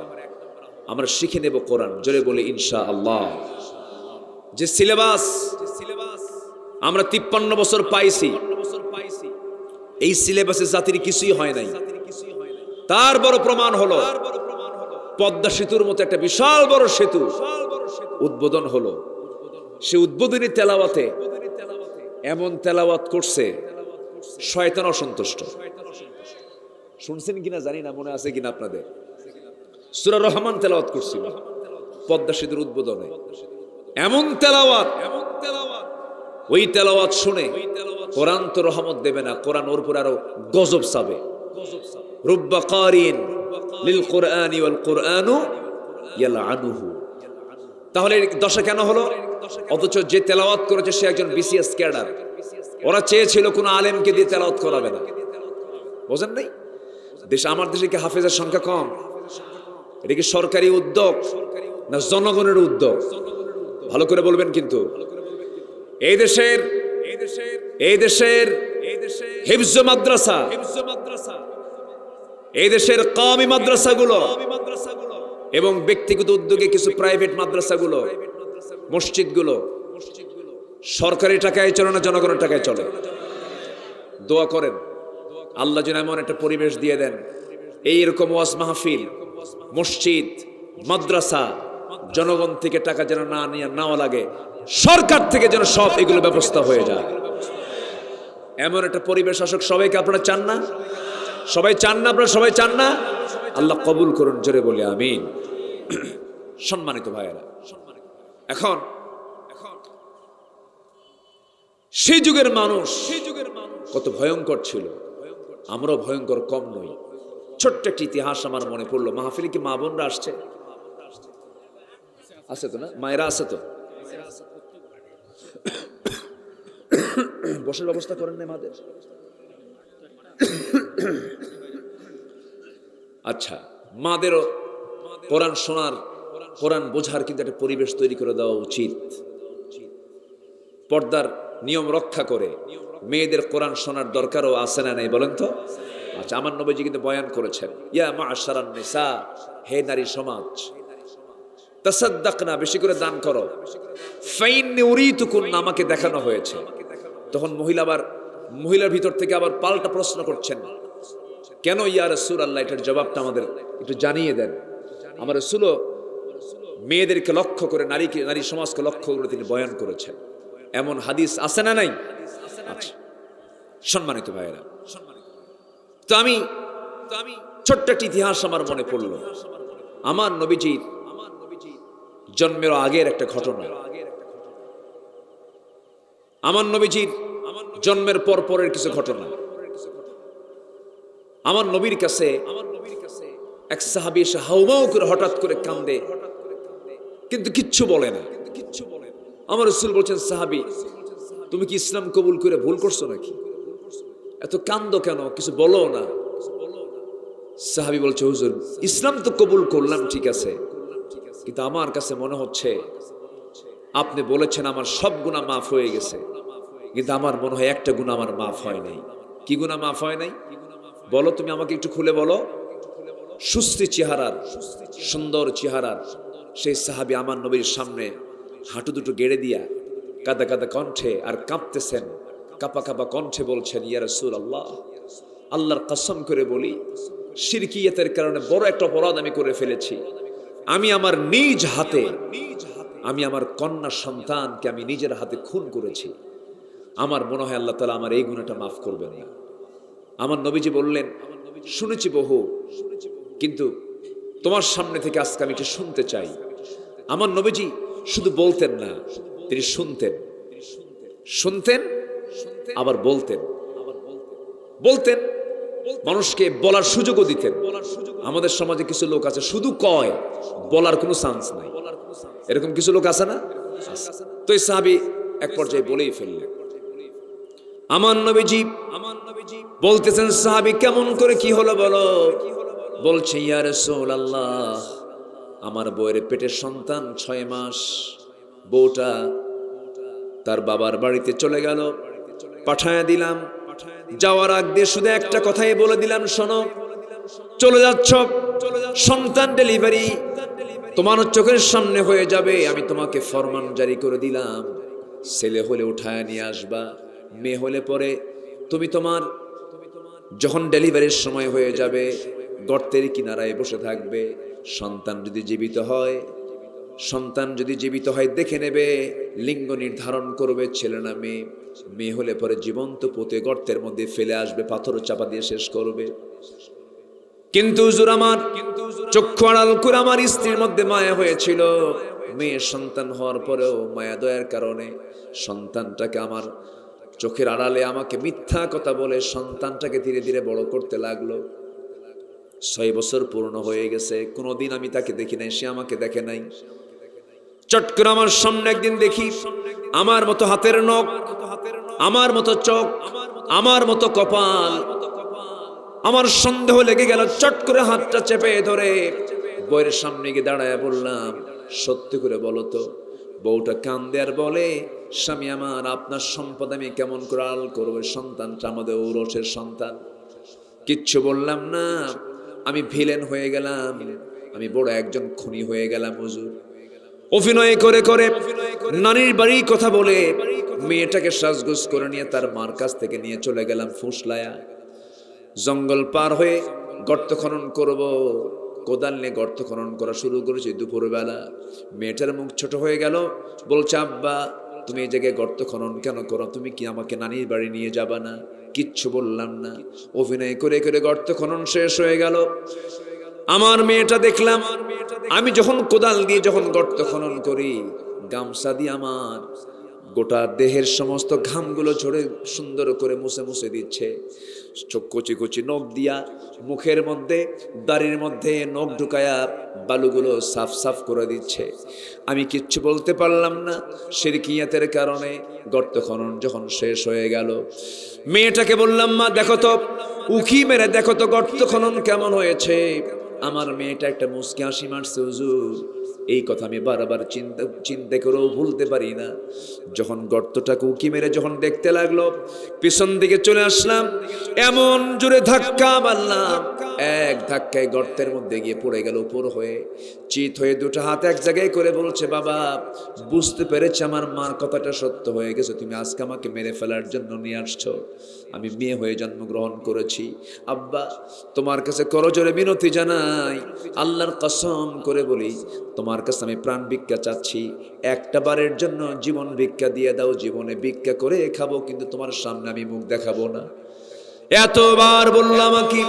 আমরা শিখে নেব কোরআন। জোরে বলে ইনশাআল্লাহ। যে সিলেবাস আমরা 53 বছর পাইছি, এই সিলেবাসে জাতির কিছুই হয় নাই। তার বড় প্রমাণ হলো পদ্মা সেতুর মতো একটা বিশাল বড় সেতু উদ্বোধন হলো। সে উদ্বোধনী তেলাওয়াতে এমন তেলাওয়াত করছে, শয়তান অসন্তুষ্ট। শুনছেন কিনা জানি না, মনে আছে কিনা আপনাদের? সূরা রহমান তেলাওয়াত করছিল পদ্মা সেতুর উদ্বোধনে। এমন তেলাওয়াত, ওই তেলাওয়াত শুনে কোরআন তো রহমত দেবে না, কোরআন ওর উপর আরো গজব চাবে। রুব্বা কারিন লিল কুরআনি ওয়াল কুরআনু ইয়ালআনুহু। তাহলে দশা কেন হলো? অথচ যে তেলাওয়াত করেছে সে একজন বিসিএস ক্যাডার। ওরা চেয়েছিল কোন আলেমকে দিয়ে তেলাওয়াত করাবে না। বোঝেন নাই? দেশে, আমার দেশে কি হাফেজের সংখ্যা কম? এটা কি সরকারি উদ্যোগ না জনগণের উদ্যোগ? ভালো করে বলবেন কিন্তু। এই দেশের হিফজ মাদ্রাসা, এই দেশের কওমি মাদ্রাসাগুলো এবং ব্যক্তিগত উদ্যোগে কিছু প্রাইভেট মাদ্রাসাগুলো, মসজিদগুলো সরকারি টাকায় চলে না জনগণের টাকায় চলে? দোয়া করেন আল্লাহ যেন এমন একটা পরিবেশ দিয়ে দেন, এইরকম ওয়াজ মাহফিল, মসজিদ, মাদ্রাসা জনগণ থেকে টাকা যেন নাও লাগে, সরকার থেকে যেন সব এগুলো ব্যবস্থা হয়ে যায়। এমন একটা পরিবেশ আসুক। সবাইকে আপনারা চান না? সবাই চান না? আপনারা সবাই চান না? আল্লাহ কবুল করুন। জোরে বলি আমিন। সম্মানিত ভাইয়েরা, এখন সেই যুগের মানুষ কত ভয়ঙ্কর ছিল, আমরাও ভয়ঙ্কর কম নই। ছোট্ট একটি ইতিহাস আমার মনে পড়লো। মাহফিলে কি মা বোনরা আসছে? আছে তো না? মায়েরা আছে তো? বসার ব্যবস্থা করেন না মাদের? আচ্ছা, মাদেরও কোরআন শোনার, কোরআন বোঝার কিন্তু একটা পরিবেশ তৈরি করে দেওয়া উচিত। পর্দার নিয়ম রক্ষা করে মেয়েদের কোরআন শোনার দরকারও আছে না নেই বলেন তো? আচ্ছা, আমার নবীজি কিন্তু বয়ান করেছেন, ইয়া মা'আশারান নিসা, হে নারী সমাজ, তাসাদ্দাকনা, বেশি করে দান করো, ফাইন্নী উরিতুকুন্না, আমাকে দেখানো হয়েছে। তখন মহিলার ভিতর থেকে আবার পাল্টা প্রশ্ন করছেন, কেন ইয়া রাসূলুল্লাহ? এটার জবাবটা আমাদের একটু জানিয়ে দেন। আমার রাসূলও মেয়েদেরকে লক্ষ্য করে, নারী সমাজকে লক্ষ্য করে তিনি বয়ান করেছেন। এমন হাদিস আছে না নাই? আচ্ছা, সম্মানিত ভাইয়েরা, তো আমি ছোট্ট একটি ইতিহাস আমার মনে পড়লো। আমার নবীজির জন্মের আগের একটা ঘটনা, আমার নবীজির জন্মের পরের কিছু ঘটনা। আমার নবীর কাছে এক সাহাবী এসে হাউমাউ করে হঠাৎ করে কান্দে, কিন্তু কিচ্ছু বলে না। আমার রাসূল বলছেন, সাহাবী তুমি কি ইসলাম কবুল করে ভুল করছো নাকি? এত কান্দো কেন, কিছু বলো না। সাহাবী বলছে, হুজুর ইসলাম তো কবুল করলাম ঠিক আছে, কিন্তু আমার কাছে মনে হচ্ছে আপনি বলেছেন আমার সব গুনাহ মাফ হয়ে গেছে, কিন্তু আমার মনে হয় একটা গুনাহ আমার মাফ হয় নাই। কি গুনাহ মাফ হয় নাই বলো তুমি আমাকে একটু খুলে বলো। সুস্থি চেহারার, সুন্দর চেহারার সেই সাহাবী আমার নবীর সামনে হাঁটু দুটো গেড়ে দিয়া কাদা কাদা কণ্ঠে আর কাঁপতেছেন, কাপা কাপা কণ্ঠে বলছেন, ইয়া রাসূলুল্লাহ, আল্লাহর কসম করে বলি শিরকিয়াতের কারণে বড় একটা অপরাধ আমি করে ফেলেছি। আমি আমার নিজ হাতে আমি আমার কন্যা সন্তানকে আমি নিজের হাতে খুন করেছি। আমার মনে হয় আল্লাহ তাআলা আমার এই গুনাহটা মাফ করবেন না। আমার নবীজি বললেন, শুনেছি বহু, কিন্তু তোমার সামনে থেকে আজকে আমি এটা শুনতে চাই। আমার নবীজি শুধু বলতেন না, তিনি শুনতেন, শুনতেন আবার বলতেন, বলতেন মানুষকে বলার সুযোগও দিতেন। আমাদের সমাজে কিছু লোক আছে শুধু কয়, বলার কোনো চান্স নাই, এরকম কিছু লোক আছে না? তো এই সাহাবী এক পর্যায়ে বলেই ফেললেন। আমার নবীজি বলতেছেন, সাহাবী কেমন করে কি হলো বলো? বলছে, ইয়া রাসূলুল্লাহ, আমার বউয়ের পেটের সন্তান 6 মাস, বউটা তার বাবার বাড়িতে চলে গেল, পাঠায়া দিলাম। যাওয়ার আগ দিয়ে শুধু একটা কথাই বলে দিলাম, শোনো চলে যাচ্ছ, সন্তান ডেলিভারি তোমার চোখের সামনে হয়ে যাবে, আমি তোমাকে ফরমান জারি করে দিলাম, ছেলে হলে উঠায় নিয়ে আসবা, মেয়ে হলে পরে তুমি তোমার যখন ডেলিভারির সময় হয়ে যাবে গর্তের কিনারায় বসে থাকবে। সন্তান যদি জীবিত হয় দেখে নেবে, লিঙ্গ নির্ধারণ করবে ছেলে না মেয়ে, মেয়ে হলে পরে জীবন্ত পুঁতে গর্তের মধ্যে ফেলে আসবে, পাথর চাপা দিয়ে শেষ করবে। কিন্তু হুজুর আমার চক্ষু আড়াল করে আমার স্ত্রীর মধ্যে মায়া হয়েছিল, মেয়ের সন্তান হওয়ার পরেও মায়া দয়ার কারণে সন্তানটাকে আমার চোখের আড়ালে আমাকে মিথ্যা কথা বলে সন্তানটাকে ধীরে ধীরে বড় করতে লাগলো। 6 বছর পূর্ণ হয়ে গেছে, কোনোদিন আমি তাকে দেখি নাই, সে আমাকে দেখে নাই। চট করে আমার সামনে একদিন দেখি আমার মতো হাতের নখ, আমার মতো চোখ, আমার মতো কপাল। আমার সন্দেহ লেগে গেল, চট করে হাতটা চেপে ধরে বউয়ের সামনে গিয়ে দাঁড়ায় বললাম, সত্যি করে বলো তো। বউটা কান্দে আর বলে, স্বামী আমার, আপনার সম্পদ আমি কেমন করে আড়াল করবো, সন্তানটা আমাদের ঔরসের সন্তান। কিচ্ছু বললাম না, আমি ভিলেন হয়ে গেলাম, আমি বড় একজন খুনি হয়ে গেলাম হুজুর। অভিনয় করে করে নানির বাড়ির কথা বলে মেয়েটাকে সাজগোজ করে নিয়ে তার মার কাছ থেকে নিয়ে চলে গেলাম ফুসলায়া। জঙ্গল পার হয়ে গর্ত খনন করব, কোদাল নিয়ে গর্ত খনন করা শুরু করেছি দুপুরবেলা। মেয়েটার মুখ ছোট হয়ে গেল, বলছে, আব্বা তুমি এই জায়গায় গর্ত খনন কেন করো, তুমি কি আমাকে নানির বাড়ি নিয়ে যাবা না? কিচ্ছু বললাম না, অভিনয় করে করে গর্ত খনন শেষ হয়ে গেল। আমার মেয়েটা দেখলাম আমি যখন কোদাল দিয়ে যখন গর্ত খনন করি, গামছা দিয়ে আমার গোটা দেহের সমস্ত ঘামগুলো ঝরে সুন্দর করে মুছে মুছে দিচ্ছে। চোখ কচি কচি নখ দিয়া মুখের মধ্যে দাড়ির মধ্যে নখ ঢুকায়া বালুগুলো সাফ সাফ করে দিচ্ছে। আমি কিচ্ছু বলতে পারলাম না। শিরকিয়াতের কারণে গর্ত খনন যখন শেষ হয়ে গেল, মেয়েটাকে বললাম, মা দেখো তো, উকি মেরে দেখো তো গর্ত খনন কেমন হয়েছে। আমার মেয়েটা একটা মুচকি হাসি মারছে, হুজুর। এই কথা আমি বারবার চিন্তা করেও ভুলতে পারি না। যখন গর্তটাকে উকি মেরে যখন দেখতে লাগলো, পিছন দিকে চলে আসলাম, এমন জোরে ধাক্কা মারলাম, এক ধাক্কায় গর্তের মধ্যে গিয়ে পড়ে গেল উপর হয়ে। চিত হয়ে দুটো হাত এক জায়গায় করে বলছে, বাবা বুঝতে পেরেছি আমার মার কথাটা সত্য হয়ে গেছে, তুমি আজকে আমাকে মেরে ফেলার জন্য নিয়ে আসছো। আমি মেয়ে হয়ে জন্মগ্রহণ করেছি, আব্বা তোমার কাছে করজোরে বিনতি জানাই, আল্লাহর কসম করে বলি, তোমার কাছে আমি প্রাণ ভিক্ষা চাচ্ছি, একটা বারের জন্য জীবন ভিক্ষা দিয়ে দাও, জীবনে ভিক্ষা করে খাবো, কিন্তু তোমার সামনে আমি মুখ দেখাবো না। এতবার বললাম, কি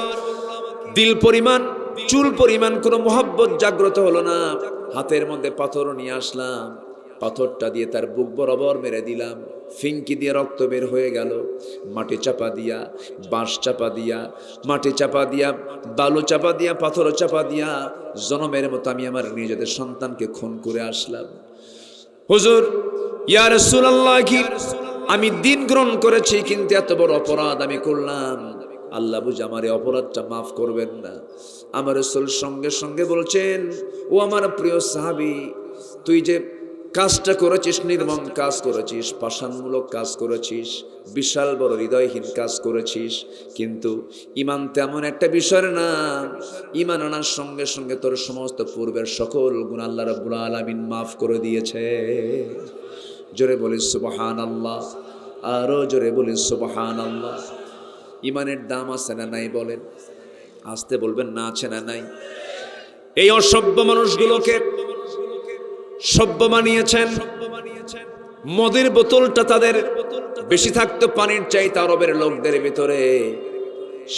দিল পরিমাণ চুল পরিমাণ কোনো মোহাব্বত জাগ্রত হলো না। হাতের মধ্যে পাথর নিয়ে আসলাম, পাথরটা দিয়ে তার বুক বরাবর মেরে দিলাম, ফিঙ্কি দিয়ে রক্ত বের হয়ে গেল। মাটি চাপা দিয়া, বাঁশ চাপা দিয়া, মাটি চাপা দিয়া, বালু চাপা দিয়া, পাথর চাপা দিয়া জনমের মতো আমি আমার নিজেদের সন্তানকে খুন করে আসলাম। হুজুর, ইয়া রাসূলুল্লাহ, কি আমি দিন গ্রহণ করেছি, কিন্তু এত বড় অপরাধ আমি করলাম, আল্লাহ বুঝে আমার এই অপরাধটা মাফ করবেন না? আমার রাসূল সঙ্গে সঙ্গে বলছেন, ও আমার প্রিয় সাহাবী, তুই যে কাজটা করেছিস, নির্মম কাজ করেছিস, পাষাণমূলক কাজ করেছিস, বিশাল বড় হৃদয়হীন কাজ করেছিস, কিন্তু ঈমান তেমন একটা বিষয় না, ঈমান আনার সঙ্গে সঙ্গে তোর সমস্ত পূর্বের সকল গুনাহ আল্লাহ রাব্বুল আলামিন মাফ করে দিয়েছে। জোরে বলিস সুবহানাল্লাহ, আরো জোরে বলিস সুবহানাল্লাহ। ঈমানের দাম আছে না নাই বলেন? আসতে বলবেন না, আছে না নাই? এই অসভ্য মানুষগুলোকে সভ্য বানিয়েছেন। মদের বোতলটা তাদের বেশি থাকতো পানির চাইতে আরবের লোকদের ভিতরে,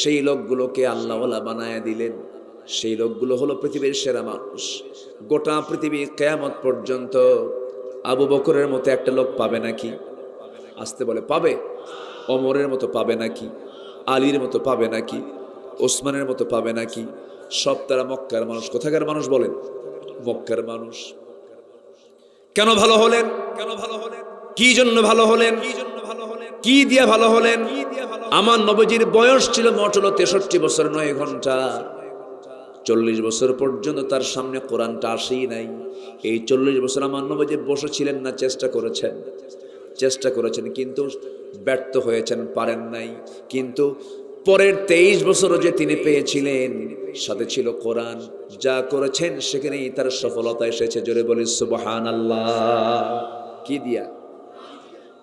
সেই লোকগুলোকে আল্লাহওয়ালা বানায় দিলেন। সেই লোকগুলো হলো পৃথিবীর সেরা মানুষ। গোটা পৃথিবী কিয়ামত পর্যন্ত আবু বকরের মতো একটা লোক পাবে নাকি? আসতে বলে পাবে? ওমরের মতো পাবে নাকি? আলীর মতো পাবে নাকি? ওসমানের মতো পাবে নাকি? সব তারা মক্কার মানুষ। কোথাকার মানুষ বলেন? মক্কার মানুষ। কেন ভালো হলেন? কি জন্য ভালো হলেন? কি দিয়ে ভালো হলেন? আমার নবীজির বয়স ছিল মোট হলো 63 বছর 9 ঘন্টা। 40 বছর পর্যন্ত তার সামনে কোরআনটা আসেই নাই। এই 40 বছর আমার নবীজি বসেছিলেন না, চেষ্টা করেছেন, কিন্তু ব্যর্থ হয়েছেন, পারেন নাই। কিন্তু পরের 23 বছরও যে তিনি পেয়েছিলেন, সাথে ছিল কোরআন। যা করেছেন সেখানেই তার সফলতা এসেছে। জোরে বলি সুবহানাল্লাহ। কি দিয়া?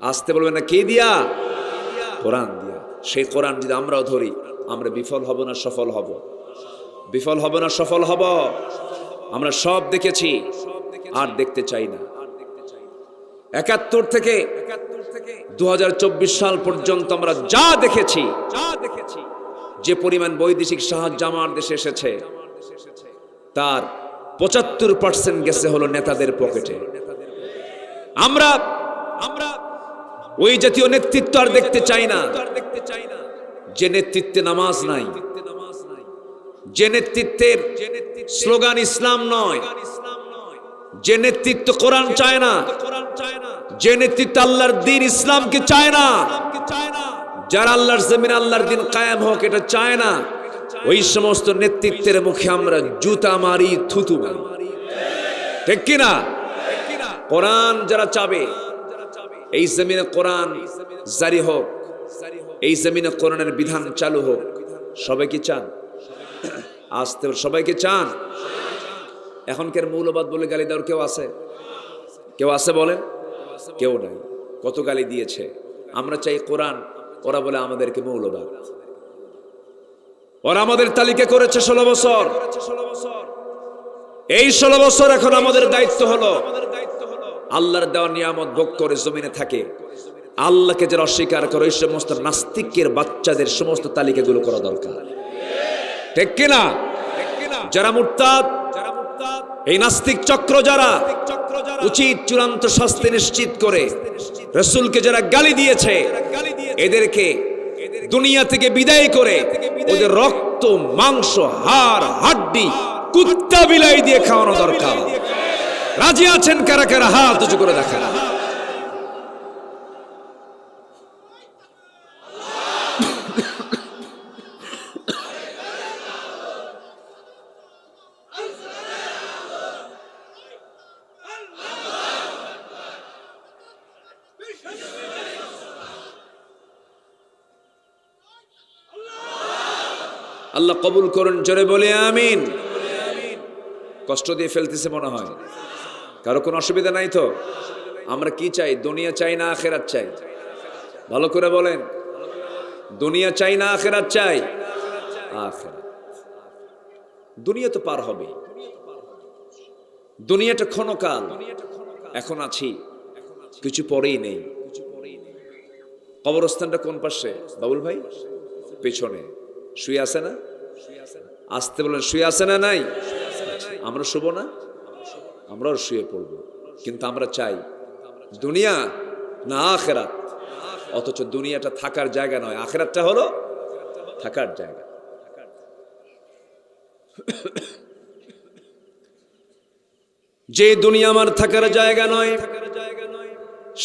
আসতে বলবেন না, কি দিয়া? কোরআন দিয়া। সেই কোরআন যদি আমরাও ধরি, আমরা বিফল হব না সফল হব? বিফল হব না সফল হব? আমরা সব দেখেছি, আর দেখতে চাই না। 71 থেকে 2024 সাল পর্যন্ত আমরা যা দেখেছি, যে পরিমাণ বৈদেশিক সাহায্য আমার দেশে এসেছে, তার 75% গেছে হলো নেতাদের পকেটে। আমরা ওই জাতীয় নেতৃত্ব আর দেখতে চাই না, যে নেতৃত্বে নামাজ নাই, যে নেতৃত্বের স্লোগান ইসলাম নয়, যে নেতৃত্ব কোরআন চায় না, যে নেতৃত্ব আল্লাহর দ্বীন ইসলামকে চায় না, যারা আল্লাহর জমিনে আল্লাহর দ্বীন কায়েম হোক এটা চায় না, ওই সমস্ত নেতৃত্বের মুখে আমরা জুতা মারি, থুতু মারি। ঠিক কিনা? কোরআন যারা চাবে এই জমিনে কোরআন জারি হোক, এই জমিনে কোরআনের বিধান চালু হোক, সবাই কি চান? আসতে সবাইকে চান? এখনকার মৌলবাদ বলে গালি দেওয়ার কেউ আছে? কেউ আছে বলেন? কেউ নাই। কত গালি দিয়েছে। আমরা চাই কোরআন, ওরা বলে আমাদেরকে মৌলবাদ। ওরা আমাদের তালিকা করেছে 16 বছর। এই 16 বছর এখন আমাদের দায়িত্ব হলো আল্লাহর দেওয়া নিয়ামত ভোগ করে জমিনে থাকে, আল্লাহকে যারা অস্বীকার করে ওই সমস্ত নাস্তিকের বাচ্চাদের সমস্ত তালিকাগুলো করা দরকার। ঠিক কিনা? যারা মুরতাদ, এই নাস্তিক চক্র যারা উচিত চূড়ান্ত শাস্তি নিশ্চিত করে রাসূলকে যারা গালি দিয়েছে, এদেরকে দুনিয়া থেকে বিদায় করে ওদের রক্ত, মাংস, হাড়, হাড্ডি কুত্তা বিলাই দিয়ে খাওয়ানো দরকার। রাজি আছেন কারা কারা? হাত উঁচু করে দেখান। আল্লাহ কবুল করুন, জোরে বলে আমিন। কষ্ট দিয়ে ফেলতেছে মনে হয়, কারো কোনো অসুবিধা নাই তো? আমরা কি চাই? দুনিয়া চাই না আখিরাত চাই? ভালো করে বলেন, দুনিয়া চাই না আখিরাত চাই? আখিরাত। দুনিয়া তো পার হবে, দুনিয়াটা ক্ষণকাল। এখন আছি, কিছু পরেই নেই। কবরস্থানটা কোন পাশে বাবুল ভাই? পেছনে। শুয়ে আছে না? আসতে বলেন, শুয়ে আছে না নাই? আমরা শুবো না? আমরাও শুয়ে পড়বো। কিন্তু আমরা চাই দুনিয়া না আখেরাত, অথচ দুনিয়াটা থাকার জায়গা নয়, আখেরাতটা হলো থাকার জায়গা। যে দুনিয়া আমার থাকার জায়গা নয়,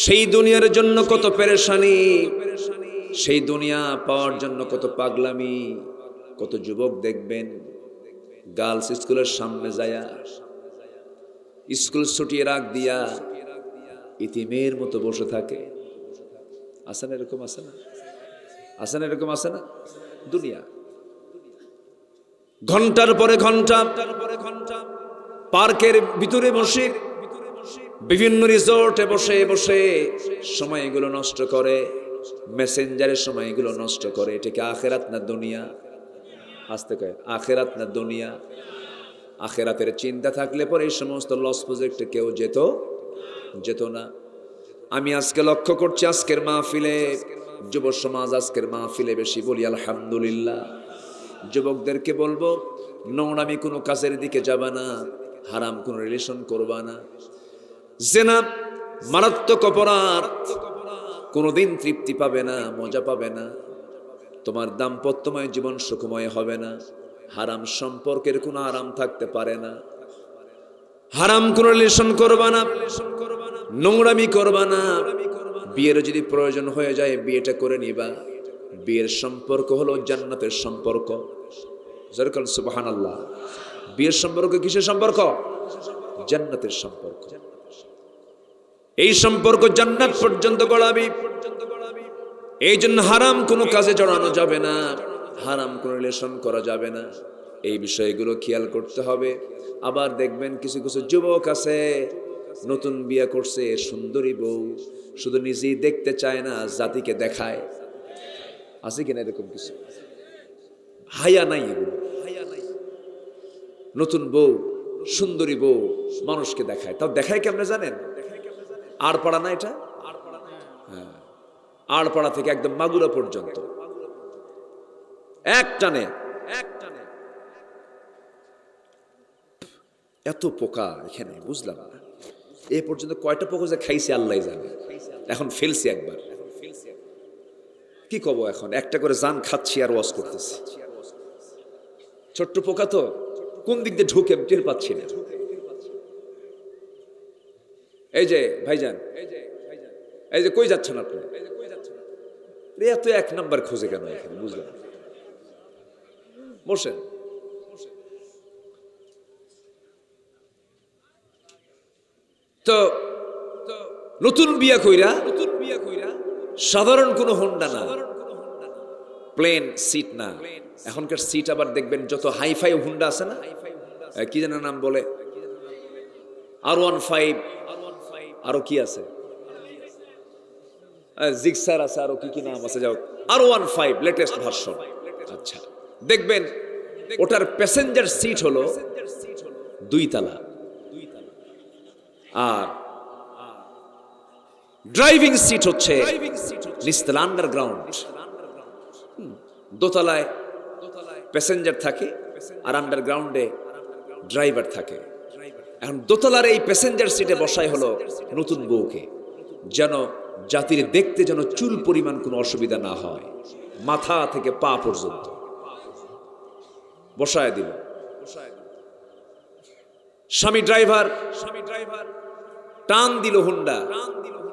সেই দুনিয়ার জন্য কত পেরেশানি, সেই দুনিয়া পাওয়ার জন্য কত পাগলামি। কত যুবক দেখবেন গার্লস স্কুলের সামনে যায়া স্কুল ছুটিয়ে রাখ দিয়া ইতিমের মতো বসে থাকে। আছে না এরকম? আছে না? আছে না এরকম? আছে না? দুনিয়া ঘন্টার পরে ঘন্টা পার্কের ভিতরে বসে, বিভিন্ন রিসোর্টে বসে বসে সময়গুলো নষ্ট করে, মেসেঞ্জারের সময়গুলো নষ্ট করে। এটা কি আখেরাত না দুনিয়া? আসতে কয় আখেরাত না দুনিয়া? আখেরাতের চিন্তা থাকলে পরে এই সমস্ত লস প্রজেক্টে কেউ যেত না। আমি আজকে লক্ষ্য করছি আজকের মাহফিলে, যুব সমাজ আজকের মাহফিলে বেশি বলি আলহামদুলিল্লাহ। যুবকদেরকে বলবো, নোংরামি কোনো কাজের দিকে যাবা না, হারাম কোনো রিলেশন করবা না। জেনা মারাত্মক অপরাধ, কোনোদিন তৃপ্তি পাবে না, মজা পাবে না, তোমার দাম্পত্যময় জীবন সুখময় হবে না। হারাম সম্পর্কের কোনো আরাম থাকতে পারে না। হারাম কোনো রিলেশন করবা না, নোংরামি করবা না। বিয়ের যদি প্রয়োজন হয়ে যায় বিয়েটা করে নিবা। বিয়ের সম্পর্ক হলো জান্নাতের সম্পর্ক। যেরকম সুবহানাল্লাহ। বিয়ের সম্পর্ক কিসের সম্পর্ক? জান্নাতের সম্পর্ক। এই সম্পর্ক জান্নাত পর্যন্ত গড়াবি। এই জন্য হারাম কোনো কাজে জড়ানো যাবে না, হারাম কোনো রিলেশন করা যাবে না। এই বিষয়গুলো খেয়াল করতে হবে। আবার দেখবেন কিছু কিছু যুবক আছে নতুন বিয়ে করছে, সুন্দরী বউ, শুধু নিজেই দেখতে চায় না, জাতিকে দেখায়। আছে কিনা এরকম কিছু? হায়া নাই এগুলো। নতুন বউ, সুন্দরী বউ মানুষকে দেখায়। তাও দেখায় কেমনে জানেন? আর পাড়া না এটা? হ্যাঁ, আড়পাড়া থেকে একদম মাগুরা পর্যন্ত এক টানে। এত পোকা এখানে, বুঝলাম না এ পর্যন্ত কয়টা পোকা যে খাইছে আল্লাহ জানে। এখন ফেলছি একবার, কি কব এখন? একটা করে জান খাচ্ছি আর ওয়াশ করতেছি। ছোট্ট পোকা তো কোন দিক দিয়ে ঢুকে টের পাচ্ছি না। এই যে ভাইজান, এই যে কই যাচ্ছেন আপনি? এত এক নাম্বার খুঁজে কেন এখানে? বুঝলাম। বসেন। তো নতুন বিয়া কইরা সাধারণ কোনো হোন্ডা না, প্লেন সিট না। এখনকার সিট আবার দেখবেন যত হাইফাই হোন্ডা আছে না, কি যেন নাম বলে, R15, আরো কি আছে, জিক্সার আছে, আরো কি কি নাম আছে, যাও R15 লেটেস্ট ভার্সন। আচ্ছা, দেখবেন ওটার প্যাসেঞ্জার সিট হলো 2 তলা, আর ড্রাইভিং সিট হচ্ছে নিচতলা, আন্ডারগ্রাউন্ড। দোতলায় প্যাসেঞ্জার থাকে আর আন্ডারগ্রাউন্ডে ড্রাইভার থাকে। এখন দোতলার এই প্যাসেঞ্জার সিটে বসাই হলো নতুন বউকে, যেন জাতির দেখতে যেন চুল পরিমাণ কোনো অসুবিধা না হয়, মাথা থেকে পা পর্যন্ত বসায় দিল। স্বামী ড্রাইভার টান দিল হোন্ডা।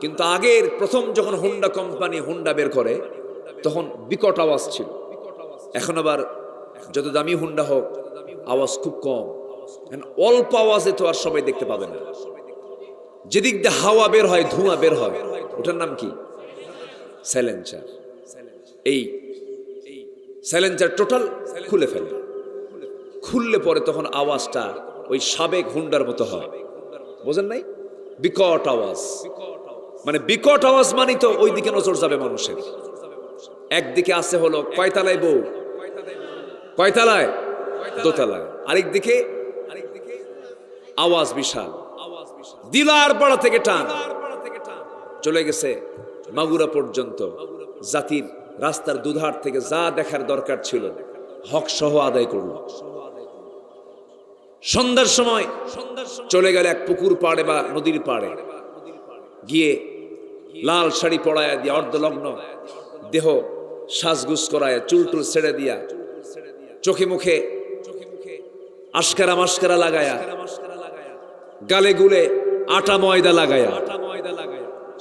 কিন্তু আগের প্রথম যখন হোন্ডা কোম্পানি হোন্ডা বের করে তখন বিকট আওয়াজ ছিল। এখন আবার যত দামি হোন্ডা হোক আওয়াজ খুব কম। অল্প আওয়াজে তো আর সবাই দেখতে পাবে না। যেদিক দিয়ে হাওয়া বের হয়, ধোঁয়া বের হয়, ওটার নাম কি? সাইলেন্সার। এই সাইলেন্সার টোটাল খুলে ফেলে। খুললে পরে তখন আওয়াজটা ওই সাবেক হোন্ডার মতো হয়। বোঝেন নাই? বিকট আওয়াজ। মানে বিকট আওয়াজ মানি তো ওই দিকে নজর যাবে মানুষের। একদিকে আছে হলো কয়তলায় বউ, কয়তলায়? দোতলায়। আরেক দিকে আওয়াজ বিশাল। দিলার পাড়া থেকে টান চলে গেছে মাগুরা পর্যন্ত। জাতির রাস্তার দুধার থেকে যা দেখার দরকার ছিল হক সহ আদায় করল। সন্ধ্যার সময় চলে গেল এক পুকুর পাড়ে বা নদীর পাড়ে, গিয়ে লাল শাড়ি পরায়া দিয়া, অর্ধলগ্ন দেহ সাজগুজ করায়, চুল টুল ছেড়ে দিয়া, চোখে মুখে আশকারা মাস্কারা লাগায়া, গালে গুলে আটা ময়দা লাগায়া,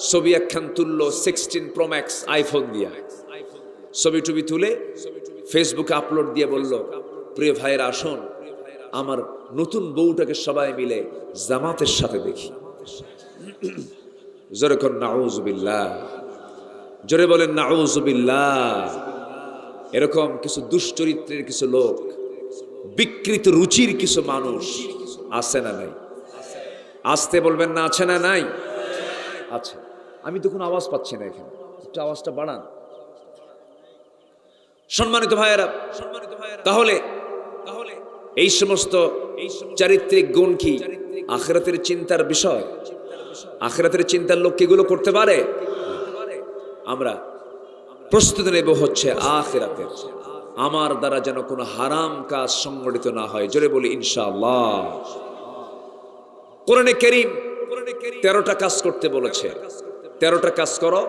ছবি একখান তুললো 16 Pro Max আইফোন দিয়া, ছবি টুবি তুলে ফেসবুকে আপলোড দিয়ে বলল, প্রিয় ভাইয়েরা আসুন আমার নতুন বউটাকে সবাই মিলে জামাতের সাথে দেখি। জোরে কর নাউজুবিল্লাহ, জোরে বলেন নাউজুবিল্লাহ। এরকম কিছু দুশ্চরিত্রের কিছু লোক, বিকৃত রুচির কিছু মানুষ আছে না নাই? আসতে বলবেন না, আছে না নাই? আছে। আমি তো কোনো আওয়াজ পাচ্ছি না এখানে, একটু আওয়াজটা বাড়ান। সম্মানিত ভাইয়েরা, তাহলে এই সমস্ত চারিত্রিক গুণ কি আখিরাতের চিন্তার বিষয়? আখিরাতের চিন্তার লোক কি এগুলো করতে পারে? আমরা প্রস্তুতি নেব হচ্ছে আখিরাতের, আমার দ্বারা যেন কোনো হারাম কাজ সংগঠিত না হয়। জোরে বলি ইনশাআল্লাহ। কোরআনে কারীম 13টা কাজ করতে বলেছে, 13টা কাজ করো,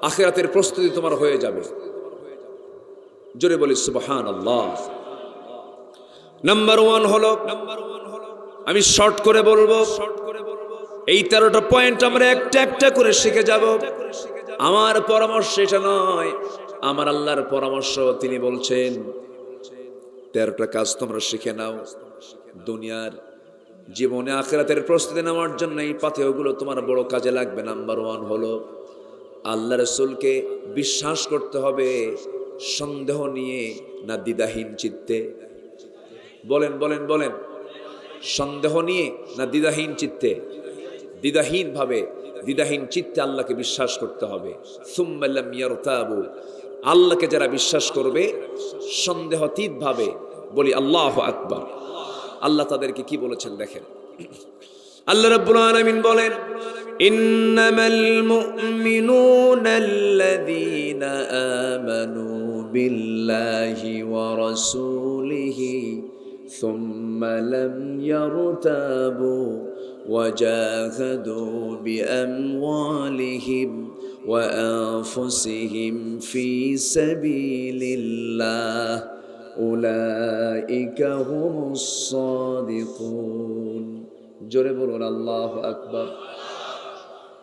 আখিরাতের প্রস্তুতি তোমার হয়ে যাবে। জোরে বলি সুবহানাল্লাহ। নাম্বার 1 হলো, আমি শর্ট করে বলবো, এই 13টা পয়েন্ট আমরা একটা একটা করে শিখে যাব। আমার পরামর্শ এটা নয়, আমার আল্লাহর পরামর্শ। তিনি বলছেন 13টা কাজ তোমরা শিখে নাও, দুনিয়ার জীবনে আখিরাতের প্রস্তুতি নেওয়ার জন্য এই পাথেয়গুলো তোমার বড় কাজে লাগবে। নাম্বার 1 হলো আল্লাহ রাসূলকে বিশ্বাস করতে হবে সন্দেহ নিয়ে না দ্বিধাহীন চিত্তে। বলেন বলেন বলেন, সন্দেহ নিয়ে না দ্বিধাহীন চিত্তে? দ্বিধাহীন ভাবে, দ্বিধাহীন চিত্তে আল্লাহকে বিশ্বাস করতে হবে। সুম্মা লাম ইয়ারতাবু, আল্লাহকে যারা বিশ্বাস করবে সন্দেহাতীত ভাবে, বলি আল্লাহু আকবার। আল্লাহ তাদেরকে কি বলেছেন দেখেন, আল্লাহ রাব্বুল আলামিন বলেন, ইন্নামাল মুমিনুনা আল্লাযীনা আমানু বিল্লাহি ওয়া রাসূলিহি সুম্মা লাম ইয়ারতাবু ওয়া জাহাদু বিআমওয়ালিহিম ওয়া আনফুসিহিম ফি সাবিলিল্লাহ উলাইকা হুমুস সাদিকুন। জোরে বলুন আল্লাহু আকবার।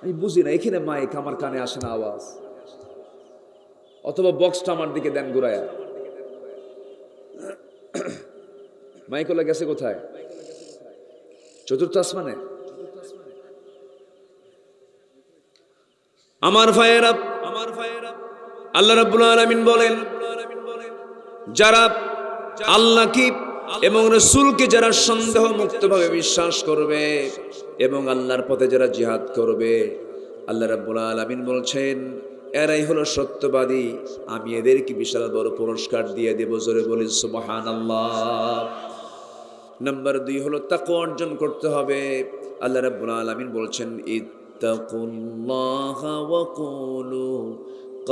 আমি বুঝি না, এখানে মাইক আমার কানে আসে না আওয়াজ, অথবা বক্সটা আমার দিকে দেন ঘুরায়া। মাইক ওলা গেছে কোথায়? চতুর্থ আসমানে। আমার ভাইয়েরা, আল্লাহ রাব্বুল আলামিন বলেন, যারা আল্লাহকে এবং রাসূলকে যারা সন্দেহ মুক্তভাবে বিশ্বাস করবে এবং আল্লাহর পথে যারা জিহাদ করবে, আল্লাহ রাব্বুল আলামিন বলছেন এরাই হলো সত্যবাদী, আমি এদেরকে বিশাল বড় পুরস্কার দিয়ে দেব। জোরে বলি সুবহানাল্লাহ। নাম্বার 2 হলো তাকওয়া অর্জন করতে হবে। আল্লাহ রাব্বুল আলামিন বলছেন ইত্তাকুল্লাহা ওয়া কুলু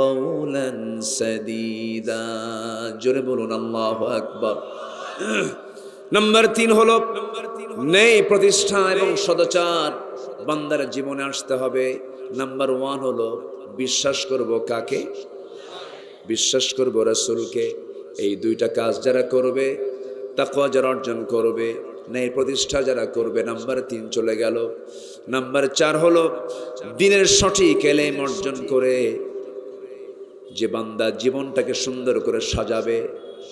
কাওলান সাদীদা। জোরে বলুন আল্লাহু আকবার। নাম্বার 3 হলো ন্যায় প্রতিষ্ঠা এবং সদাচার বান্দার জীবনে আসতে হবে। নাম্বার 1 হলো বিশ্বাস করব কাকে? বিশ্বাস করব রাসূলকে। এই 2টা কাজ যারা করবে, তাকওয়া যারা অর্জন করবে, ন্যায় প্রতিষ্ঠা যারা করবে, নাম্বার 3 চলে গেল। নাম্বার 4 হলো দ্বীনের সঠিক ইলম অর্জন করে যে বান্দা জীবনটাকে সুন্দর করে সাজাবে।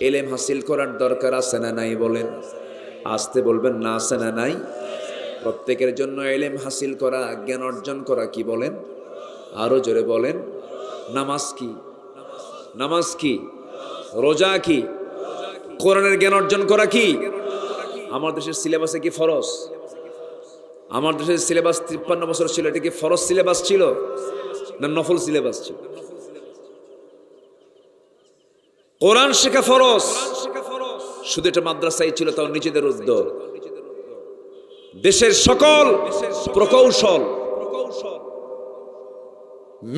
ইলম হাসিল করার দরকার আছে না নাই? বলেন, আসতে বলবেন না, আছে না নাই? প্রত্যেকের জন্য ইলম হাসিল করা, জ্ঞান অর্জন করা কি বলেন? আরো জোরে বলেন। নামাজ কি? নামাজ কি? রোজা কি? কোরআনের জ্ঞান অর্জন করা কি? আমার দেশের সিলেবাসে কি ফরজ? আমার দেশের সিলেবাস 53 বছর ছিল, এটা কি ফরজ সিলেবাস ছিল না নফল সিলেবাস ছিল? কোরআন শেখা ফরজ, শুধু এটা মাদ্রাসায় ছিল, তাও নিজেদের উদ্যোগ। দেশের সকল প্রকৌশল,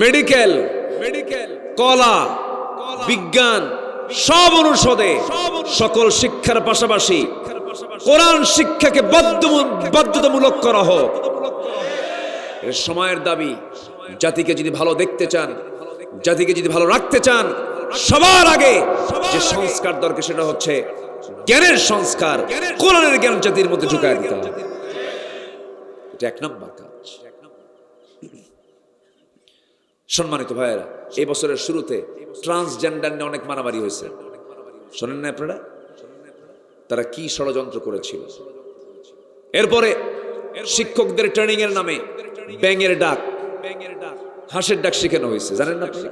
মেডিকেল, কলা, বিজ্ঞান সব অনুষদে সকল শিক্ষার পাশাপাশি কোরআন শিক্ষাকে বাধ্যতামূলক করা হোক। এর সময়ের দাবি। জাতিকে যদি ভালো দেখতে চান, জাতিকে যদি ভালো রাখতে চান, সবার আগে যে সংস্কার দরকার সেটা হচ্ছে জ্ঞানের সংস্কার। কোরআনের জ্ঞান জাতির মধ্যে ঢুকায় দিতে হবে, এটা এক নম্বর কাজ। সম্মানিত ভাইয়েরা, এই বছরের শুরুতে ট্রান্সজেন্ডার নিয়ে অনেক মারামারি হয়েছে, শোনেন না আপনারা? তারা কি ষড়যন্ত্র করেছিল। এরপরে শিক্ষকদের ট্রেনিং এর নামে ব্যাঙের ডাক, হাঁসের ডাক শেখানো হয়েছে, জানেন না আপনারা?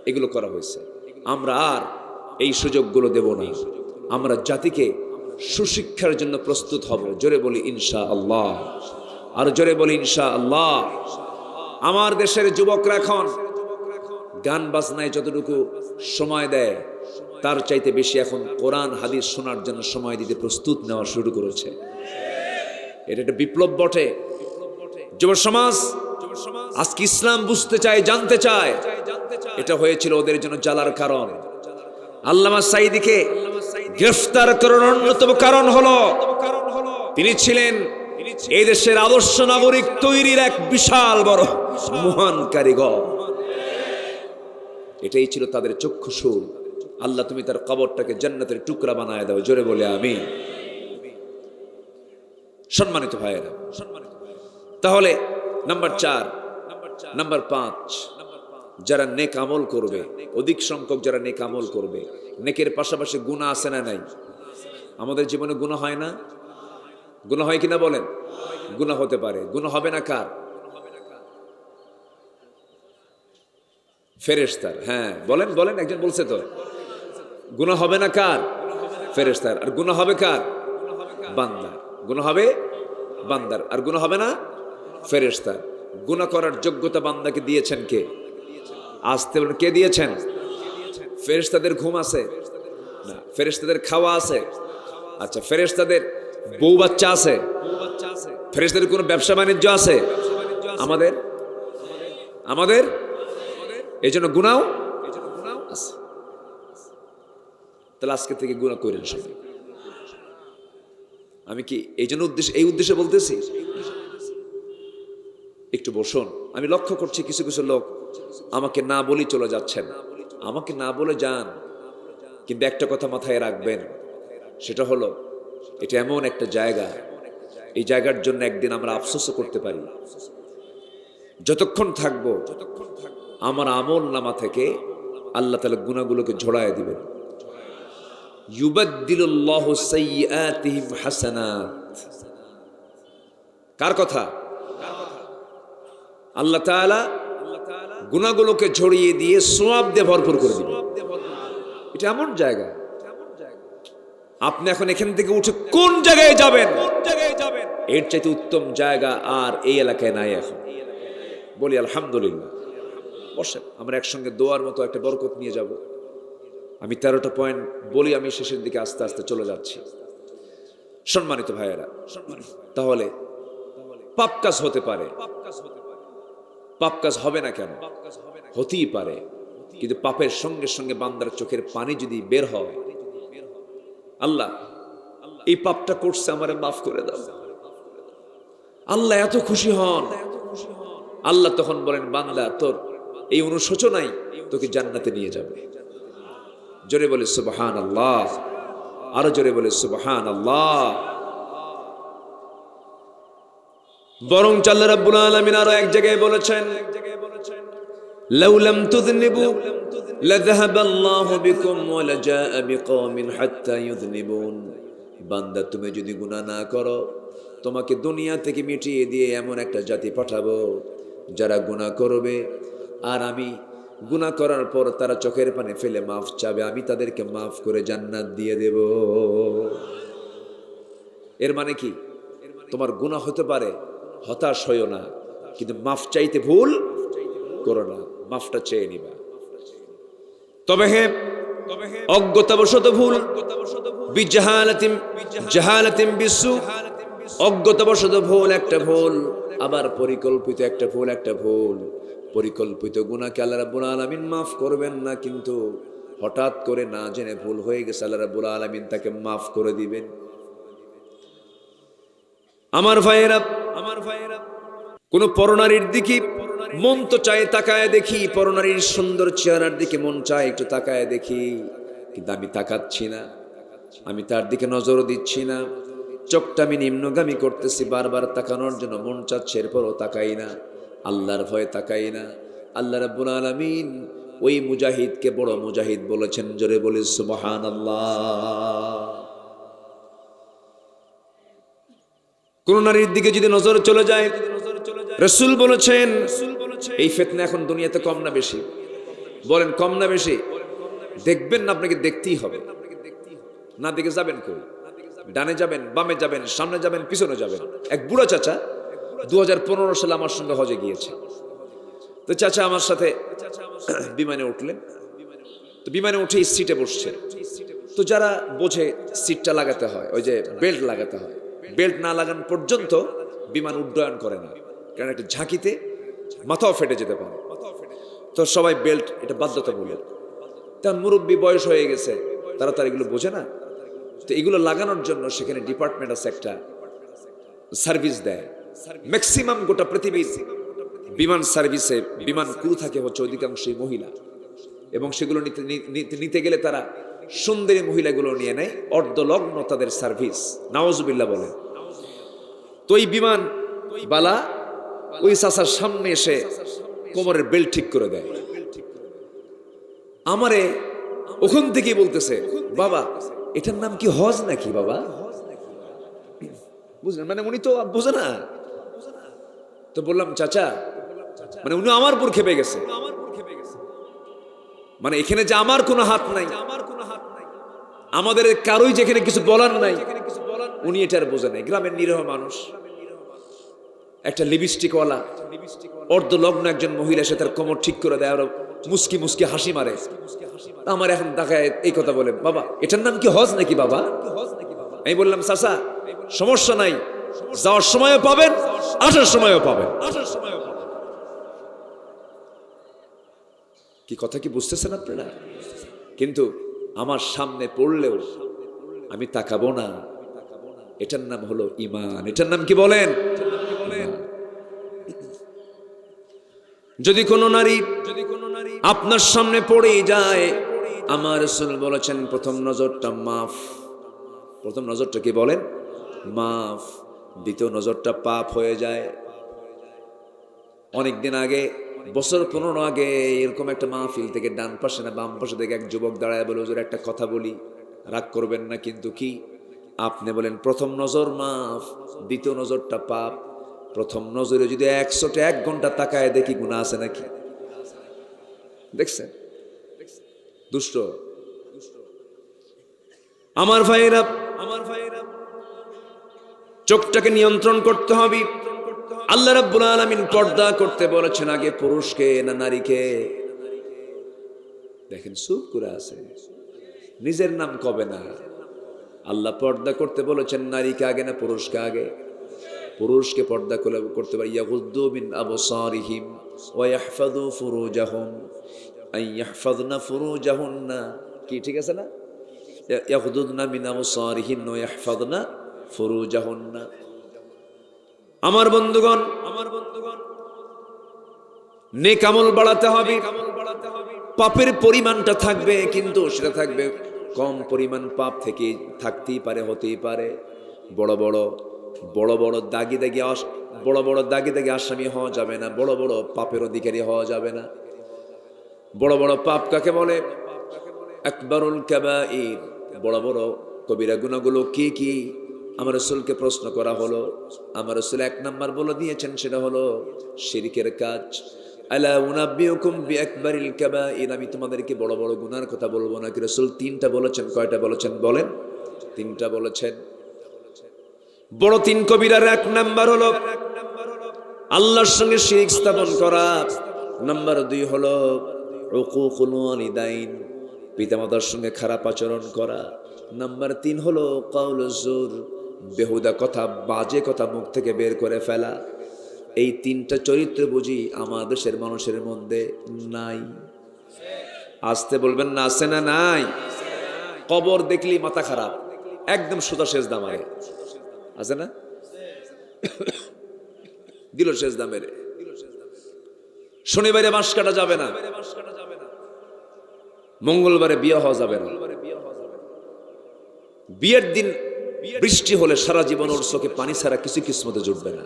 এগুলো করা হয়েছে। আমরা আর এই সুযোগগুলো দেব না। আমরা জাতিকে সুশিক্ষার জন্য প্রস্তুত হব। জোরে বলি ইনশাআল্লাহ, আর জোরে বলি ইনশাআল্লাহ। আমার দেশের যুবকরা এখন গান বাজনায় যতটুকু সময় দেয় তার চাইতে বেশি এখন কোরআন হাদিস শোনার জন্য সময় দিতে প্রস্তুত নেওয়া শুরু করেছে। এটা একটা বিপ্লব বটে। যুব সমাজ আজকে ইসলাম বুঝতে চায়, জানতে চায়। এটা হয়েছিল ওদের জন্য জ্বালার কারণ। আল্লামা সাঈদীকে গ্রেফতার করার অন্যতম কারণ হলো তিনি ছিলেন এই দেশের আদর্শ নাগরিক তৈরির এক বিশাল বড় মহান কারিগর। এটাই ছিল তাদের চক্ষুশূল। আল্লাহ তুমি তার কবরটাকে জান্নাতের টুকরা বানায় দাও, জোরে বলে আমিন। সম্মানিত ভাইয়েরা, তাহলে নাম্বার 4, নাম্বার 5, যারা নেক আমল করবে, অধিক সংখ্যক যারা নেক আমল করবে। নেকের পাশাপাশি গুনাহ আছে না নাই? আমাদের জীবনে গুনাহ হয় না? গুনাহ হয় কিনা বলেন? গুনাহ হতে পারে। গুনাহ হবে না কার? ফেরেশতার। হ্যাঁ বলেন বলেন, একজন বলছে তো। গুনাহ হবে না কার? ফেরেশতার। আর গুনাহ হবে কার? বান্দার। গুনাহ হবে বান্দার, আর গুনাহ হবে না ফেরেশতার। গুনাহ করার যোগ্যতা বান্দাকে দিয়েছেন কে? আসতে বলেন, কে দিয়েছেন? ফেরেশতাদের ঘুম আছে না? ফেরেশতাদের খাওয়া আছে? আচ্ছা, ফেরেশতাদের বউ বাচ্চা আছে? ফেরেশতাদের কোনো ব্যবসা বাণিজ্য আছে? আমাদের আমাদের এই জন্য গুনাহ আছে। তাহলে আজকে থেকে গুনাহ করেন সবাই। আমি কি এই উদ্দেশ্যে বলতেছি? একটু বসুন। আমি লক্ষ্য করছি কিছু কিছু লোক আমাকে না বলি চলে যাচ্ছেন। আমাকে না বলে যান, কিন্তু একটা কথা মাথায় রাখবেন, সেটা হলো এটা এমন একটা জায়গা, এই জায়গার জন্য একদিন আমরা আফসোসও করতে পারি। যতক্ষণ থাকবো আমার আমল নামা থেকে আল্লাহ তাআলা গুনাহগুলোকে ঝরায় দিবেন। ইউবাদদিলুল্লাহু সাইয়্যাতিহিম হাসানাত। কার কথা? আল্লাহ তাআলা গুনাহগুলোকে ঝরিয়ে দিয়ে সওয়াব দিয়ে ভরপুর করে দিবেন। এটা এমন জায়গা, আপনি এখন এখান থেকে উঠে কোন জায়গায় যাবেন? এর চাইতে উত্তম জায়গা আর এই এলাকায় নাই এখন। বলি আলহামদুলিল্লাহ। বসেন, আমরা একসঙ্গে দোয়ার মতো একটা বরকত নিয়ে যাব। আমি 13টা পয়েন্ট বলি, আমি শেষের দিকে আস্তে আস্তে চলে যাচ্ছি। সম্মানিত ভাইয়েরা, তাহলে পাপ কাজ হতে পারে, পাপ কাজ হবে না কেন? হতেই পারে, কিন্তু পাপের সঙ্গে সঙ্গে বান্দার চোখের পানি যদি বের হয়, আল্লাহ এই পাপটা করছে আমারে মাফ করে দাও, আল্লাহ এত খুশি হন। আল্লাহ তখন বলেন, বান্দা তোর এই অনুশোচনাই তোকে জান্নাতে নিয়ে যাবে। জোরে বলে সুবহানাল্লাহ, আরো জোরে বলে সুবহানাল্লাহ। বরং আল্লাহ রাব্বুল আলামিন আরো এক জায়গায় বলেছেন, লাউ লাম তুযনিবু লাযাহাবাল্লাহু বিকুম ওয়া লাজাআ বিকওমিন হাত্তা ইউযনিবুন। বান্দা তুমি যদি গুনাহ না করো, তোমাকে দুনিয়া থেকে মিটিয়ে দিয়ে এমন একটা জাতি পাঠাবো যারা গুনাহ করবে, আর আমি গুনাহ করার পর তারা চোখের পানি ফেলে মাফ চাবে, আমি তাদেরকে মাফ করে জান্নাত দিয়ে দেব। এর মানে কি? তোমার গুনাহ হতে পারে, হতাশ হইও না, কিন্তু মাফ চাইতে ভুল করো না, মাফটা চেয়ে নিবা। তবে হে অজ্ঞতাবশত ভুল, জাহালাতিম বিসু, অজ্ঞতাবশত ভুল একটা ভুল, আবার পরিকল্পিত একটা ভুল একটা ভুল। পরিকল্পিত গুনাহকে আল্লাহ রাব্বুল আলামিন মাফ করবেন না, কিন্তু হঠাৎ করে না জেনে ভুল হয়ে গেছে আল্লাহ রাব্বুল আলামিন তাকে মাফ করে দিবেন। আমার ভাইয়েরা, কোন পরনারীর দিকে মন তো চায় তাকায় দেখি, পরনারীর সুন্দর চেহারার দিকে মন চায় একটু তাকায় দেখি, কিন্তু আমি তাকাচ্ছি না, আমি তার দিকে নজরও দিচ্ছি না, চোখটা আমি নিম্নগামী করতেছি, বারবার তাকানোর জন্য মন চাচ্ছে, এরপরও তাকাই না, আল্লাহর ভয়ে তাকাই না। আল্লাহ রাব্বুল আলামিন ওই মুজাহিদকে বড় মুজাহিদ বলেছেন, জোরে বলি সুবহানাল্লাহ। কোন নারীর দিকে যদি নজর চলে যায়, রাসূল বলেছেন এই ফিতনা এখন দুনিয়াতে কম না বেশি? বলেন কম না বেশি? দেখবেন না, আপনাকে দেখতেই হবে, না দেখে যাবেন কই? ডানে যাবেন, বামে যাবেন, সামনে যাবেন, পিছনে যাবেন। এক বুড়া চাচা 2015 সালে আমার সঙ্গে হজে গিয়েছে। তো চাচা আমার সাথে বিমানে উঠলেন, তো বিমানে উঠে সিটে বসছে। তো যারা বোঝে সিটটা লাগাতে হয়, ওই যে বেল্ট লাগাতে হয়, বেল্ট না লাগানো পর্যন্ত বিমান উড্ডয়ন করে না, কারণ একটা ঝাঁকিতে মাথাও ফেটে যেতে পারে। তো সবাই বেল্ট এটা বাধ্যতামূলক। তার মুরব্বী বয়স হয়ে গেছে, তারা তার এগুলো বোঝে না। তো এগুলো লাগানোর জন্য সেখানে ডিপার্টমেন্ট আছে, একটা সার্ভিস দেয়। ম্যাক্সিমাম গোটা পৃথিবীর বিমান সার্ভিসে বিমান ক্রু থাকে হচ্ছে অধিকাংশই মহিলা, এবং সেগুলো নিতে গেলে তারা সুন্দরী মহিলাগুলো নিয়ে নেয়, অর্ধলগ্ন তাদের সার্ভিস, নাউজুবিল্লাহ বলে। তো এই বিমান বালা ওই চাচার সামনে এসে কোমরের বেল্ট ঠিক করে দেয়। আমারে ওখান থেকেই বলতেছে, বাবা এটার নাম কি হজ নাকি বাবা? বুঝলেন, মানে উনি তো বোঝে না। তো বললাম চাচা, মানে উনি আমার উপর খেপে গেছে, মানে এখানে যে আমার কোনো হাত নাই, আমাদের কারোই যেখানে কিছু বলার নাই, উনি এটার বোঝে নাই। গ্রামের নিরীহ মানুষ, একটা লিপস্টিকওয়ালা অর্ধলগ্ন একজন মহিলা সে তার কোমর ঠিক করে দেয়, আর মুস্কি মুস্কি হাসি মারে। আমার এখন দেখায় এই কথা বলে, বাবা এটার নাম কি হজ নাকি বাবা? আমি বললাম চাচা সমস্যা নাই, যাওয়ার সময়ও পাবেন, আসার সময়ও পাবেন। কি কথা কি বুঝতেছেন আপনারা? কিন্তু আমার সামনে পড়লেও আমি তাকাবো না, এটার নাম হলো ঈমান। এটার নাম কি বলেন? যদি কোনো নারী আপনার সামনে পড়ে যায়, আমার রাসূল বলেছেন প্রথম নজরটা মাফ। প্রথম নজরটা কি বলেন? মাফ। দ্বিতীয় নজরটা পাপ হয়ে যায়। অনেকদিন আগে, বছর 15 আগে এরকম একটা মাহফিল থেকে ডান পাশে না বাম পাশে থেকে এক যুবক দাঁড়ায় বলে, হুজুর একটা কথা বলি, রাগ করবেন না কিন্তু। কি? আপনি বলেন প্রথম নজর মাফ, দ্বিতীয় নজরটা পাপ। প্রথম নজরে যদি 101 ঘন্টা তাকায় দেখি গুনাহ আছে নাকি? দেখছেন? দুষ্ট আমার ভাইরা, চোখটাকে নিয়ন্ত্রণ করতে হবে। আল্লাহ রাব্বুল আলামিন পর্দা করতে বলেছেন আগে পুরুষকে না নারীকে? দেখেন চুপ করে আছে, নিজের নাম কবে না। আল্লাহ পর্দা করতে বলেছেন নারীকে আগে না পুরুষকে আগে? পুরুষকে পর্দা করতে পারে, ইয়াগুদ্দু মিন আবসারিহিম ওয়া ইয়াহফাযু ফুরুজাহুম, আই ইয়াহফাযনা ফুরুজাহুন্না। কি ঠিক আছে না? ইয়াগুদ্দুনা মিন আবসারিহিন ওয়া ইয়াহফাযনা ফুরুজাহুন্না। আমার বন্ধুগণ, নেক আমল বাড়াতে হবে। পাপের পরিমাণটা থাকবে, কিন্তু সেটা থাকবে কম পরিমাণ। পাপ থেকে থাকতেই পারে, হতেই পারে। বড় বড় দাগি দাগি আসামি হওয়া যাবে না, বড় বড় পাপের অধিকারী হওয়া যাবে না। বড় বড় পাপ কাকে বলে? আকবারুল কাবাইর, বড় বড় কবিরা গুনাহগুলো কি কি? আমার রাসূলকে প্রশ্ন করা হলো, আমার রাসূল 1 নাম্বার বলে দিয়েছেন, সেটা হলো শিরকের কাজ। আলা উনাব্বিউকুম বিআকবারিল কাবাইর, আমি তোমাদেরকে বড় বড় গুনার কথা বলবো নাকি? রাসূল 3টা বলেছেন। কয়টা বলেছেন বলেন? 3টা বলেছেন। বড় 3 কবিরার 1 নাম্বার হলো আল্লাহর সঙ্গে শিরক স্থাপন করা। নাম্বার 2 হলো উকুকুল ওয়ালিদাইন, পিতামাতার সঙ্গে খারাপ আচরণ করা। নাম্বার 3 হলো কাউলুজ জুর, বেহুদা কথা, বাজে কথা মুখ থেকে বের করে ফেলা। এই 3টা চরিত্র বুঝি আমার দেশের মানুষের মধ্যে নাই। আসতে বলবেন না, আছে না নাই? কবর দেখলি মাথা খারাপ, একদম সোজা সেজদা মারে, আছে না? দিল সেজদা মেরে। শনিবারে বাঁশ কাটা যাবে না, মঙ্গলবারে বিয়ে হওয়া যাবে না, বিয়ের দিন বৃষ্টি হলে সারা জীবন ওর চোখে পানি ছাড়া কিছু কিসমতে জুটবে না।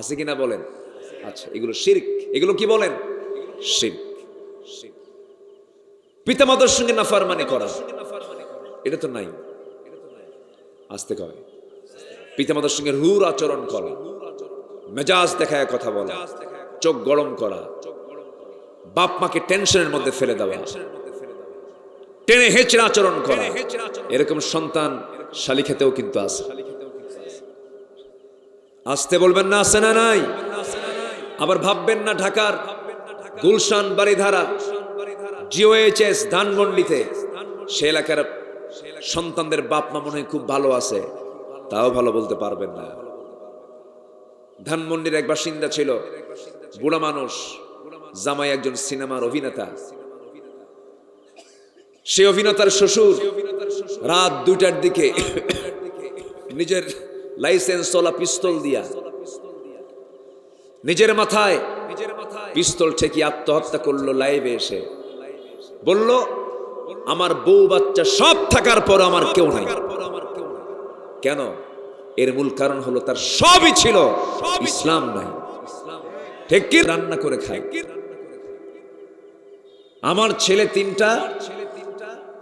আছে কিনা বলেন? আচ্ছা, এগুলো শিরক। এগুলো কি বলেন? শিরক। পিতামাতার সঙ্গে নাফরমানি করা, এটা তো নাই। আসতে কয় পিতামাতার সঙ্গে রূঢ় আচরণ করা, মেজাজ দেখায় কথা বলা, চোখ গরম করা, বাপ মাকে টেনশনের মধ্যে ফেলে দেওয়া, টেনে হেঁচড়ে আচরণ করা, এরকম সন্তান শালিখাতেও কিন্তু আছে। আসতে বলবেন না, আছে না নাই? আবার ভাববেন না ঢাকার গুলশান, বাড়িধারা, জিওএইচএস ধানমন্ডিতে সে এলাকার সন্তানদের বাপ মা মনে হয় খুব ভালো আছে, তাও ভালো বলতে পারবেন না। ধানমন্ডির এক বাসিন্দা ছিল, বুড়া মানুষ, জামাই একজন সিনেমার অভিনেতা। সে অভিনেতার শ্বশুর রাত 2টার দিকে নিজের লাইসেন্স চলা পিস্তল দিয়া নিজের মাথায় পিস্তল ঠেকি আত্মহত্যা করলো। লাইভে এসে বলল, আমার বউ বাচ্চা সব থাকার পর আমার কেউ নাই। কেন? এর মূল কারণ হলো তার সবই ছিল, ইসলাম নাই। ঠিক কি? রান্না করে খায়। আমার ছেলে 3টা,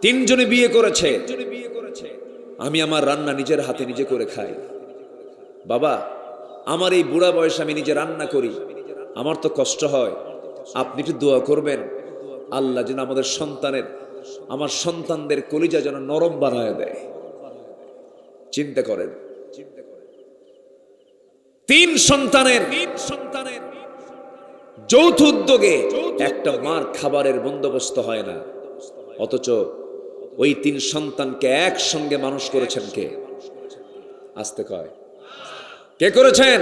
3জনে বিয়ে করেছে, আমি আমার রান্না নিজের হাতে নিজে করে খাই। বাবা, আমার এই বুড়া বয়সে আমি নিজে রান্না করি, আমার তো কষ্ট হয়। আপনি একটু দোয়া করবেন, আল্লাহ যেন আমাদের আমার সন্তানদের কলিজা যেন নরম বানায় দেয়। চিন্তা করেন, 3 সন্তানের যৌথ উদ্যোগে একটা মার খাবারের বন্দোবস্ত হয় না, অথচ ওই 3 সন্তানকে একসঙ্গে মানুষ করেছেন কে? আসতে কয় কে করেছেন?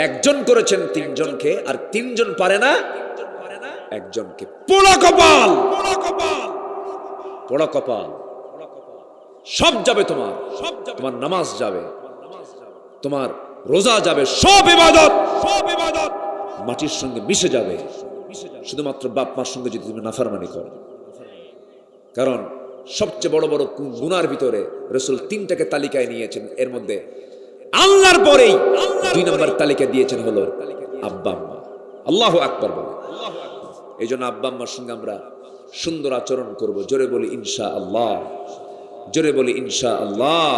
একজন করেছেন 3 জনকে, আর 3 জন পারে না একজনকে। পোড়া কপাল, পোড়া কপাল। সব যাবে তোমার, তোমার নামাজ যাবে, তোমার রোজা যাবে, সব ইবাদত মাটির সঙ্গে মিশে যাবে, শুধুমাত্র বাপ মার সঙ্গে যদি তুমি নাফরমানি করো। কারণ সবচেয়ে বড় বড় গুনার ভিতরে রাসূল 3টাকে তালিকায় নিয়েছেন, এর মধ্যে আল্লাহর পরেই 2 নম্বর তালিকা দিয়েছেন হলো আব্বা আম্মা। আল্লাহু আকবার বলে। এই জন্য আব্বা আম্মার সঙ্গে আমরা সুন্দর আচরণ করব। জোরে বলি ইনশাআল্লাহ, জোরে বলি ইনশাআল্লাহ।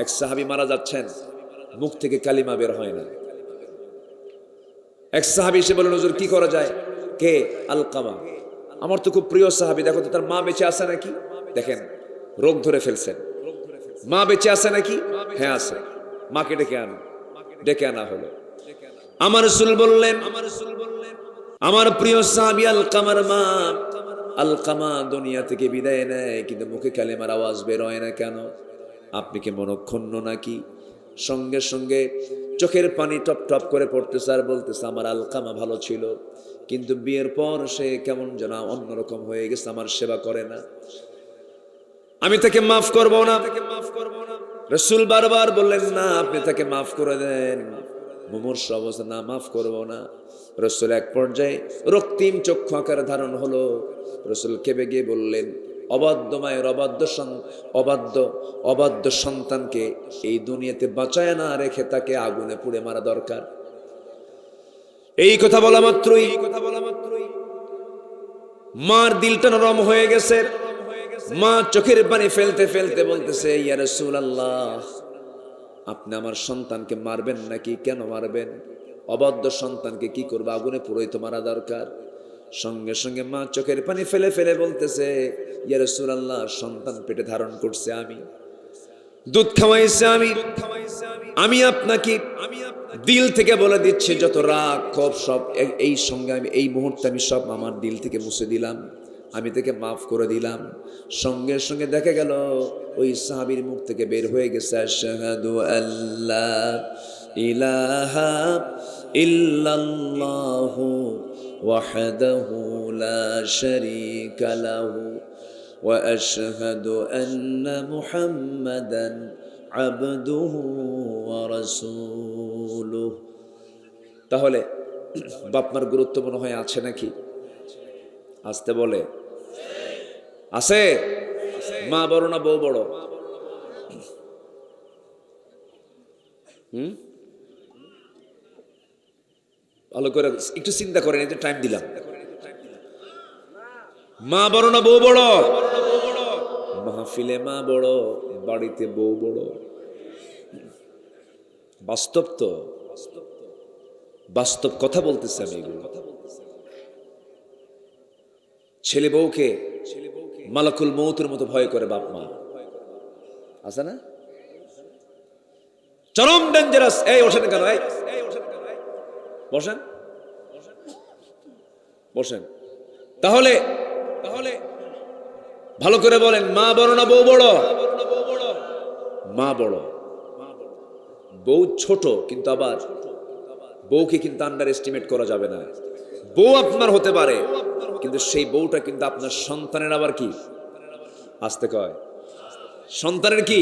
এক সাহাবী মারা যাচ্ছেন, মুখ থেকে কালিমা বের হয় না। এক সাহাবী এসে বললেন, হুজুর কি করা যায়? কে? আলকামা। আমার তো খুব প্রিয় সাহাবী, দেখো তো তার মা বেঁচে আছে নাকি। দেখেন, রোগ ধরে ফেলছেন। মা বেঁচে আছে নাকি? হ্যাঁ আছে। মাকে ডেকে আনা হলো। আমার রাসূল বললেন, আমার প্রিয় সাহাবী আলকামার মা। আলকামা দুনিয়া থেকে বিদায় নেয়, কিন্তু মুখে কালেমার আওয়াজ বের হয় না কেন? আপনি কি মনক্ষুণ্ণ নাকি? সঙ্গে সঙ্গে চোখের পানি টপ টপ করে পড়তেছে আর বলতেছে, আমার আলকামা ভালো ছিল, কিন্তু বিয়ের পর সে কেমন যেন অন্যরকম হয়ে গেছে, আমার সেবা করে না, আমি তাকে মাফ করব না। রাসূল বারবার বললেন, না আপনি তাকে মাফ করে দেন। মুমূর্ষু অবস্থা, না মাফ করব না। রাসূল এক পর্যায়ে রক্তিম চক্ষু আকার ধারণ হলো। রাসূল কেঁপে গিয়ে বললেন, অবাধ্য মায়ের অবাধ্য সন্তানকে এই দুনিয়াতে বাঁচায় না রেখে তাকে আগুনে পুড়ে মারা দরকার। এই কথা বলা মাত্রই মার দিলটা নরম হয়ে গেছে। মা চোখের পানি ফেলতে ফেলতে বলতেছে, ইয়া রাসূলুল্লাহ, আপনি আমার সন্তানকে মারবেন নাকি? কেন মারবেন? অবাধ্য সন্তানকে কি করবে? আগুনে পুড়েই তো মারা দরকার। সঙ্গে সঙ্গে মা চোখের পানি ফেলে ফেলে বলতেছে, ইয়া রাসূলুল্লাহ, সন্তান পেটে ধারণ করছে আমি, দুধ খাওয়াইছে আমি আপনাকে দিল থেকে বলে দিচ্ছি, যত রাগ ক্ষোভ সব এই সঙ্গে আমি এই মুহূর্তে আমি সব আমার দিল থেকে মুছে দিলাম, আমি তাকে মাফ করে দিলাম। সঙ্গে সঙ্গে দেখা গেল ওই সাহাবীর মুখ থেকে বের হয়ে গেছে, আশহাদু আল্লা ইলাহা ইল্লাল্লাহু ওয়াহদাহু লা শারীকা লাহু ওয়া আশহাদু আন্না মুহাম্মাদান عبده ورسوله। তাহলে বাপ মার গুরুত্ব মনে হয় আছে নাকি? আসতে বলে আছে? মা বড় না বউ বড়? ভালো করে একটু চিন্তা করেন, একটু টাইম দিলাম। মা বড় না বউ বড়? মাহফিলে মা বড়, বাড়িতে বউ বড়। বাস্তব তো, বাস্তব কথা বলতেছে আমি এগুলো। ছেলে বউকে মালাকুল মৌতের মতো ভয় করে বাপ মা, আছে না? চরম ডেঞ্জারাস। এই ওঠেন কেন? বসেন বসেন। তাহলে ভালো করে বলেন, মা বড় না বউ বড়? মা বড়। বউ ছোট, কিন্তু আবার বউকে কিন্তু আন্ডার এস্টিমেট করা যাবে না। বউ আপনার হতে পারে, কিন্তু সেই বউটা কিন্তু আপনার সন্তানের আবার কি আসতে কয় সন্তানের কি।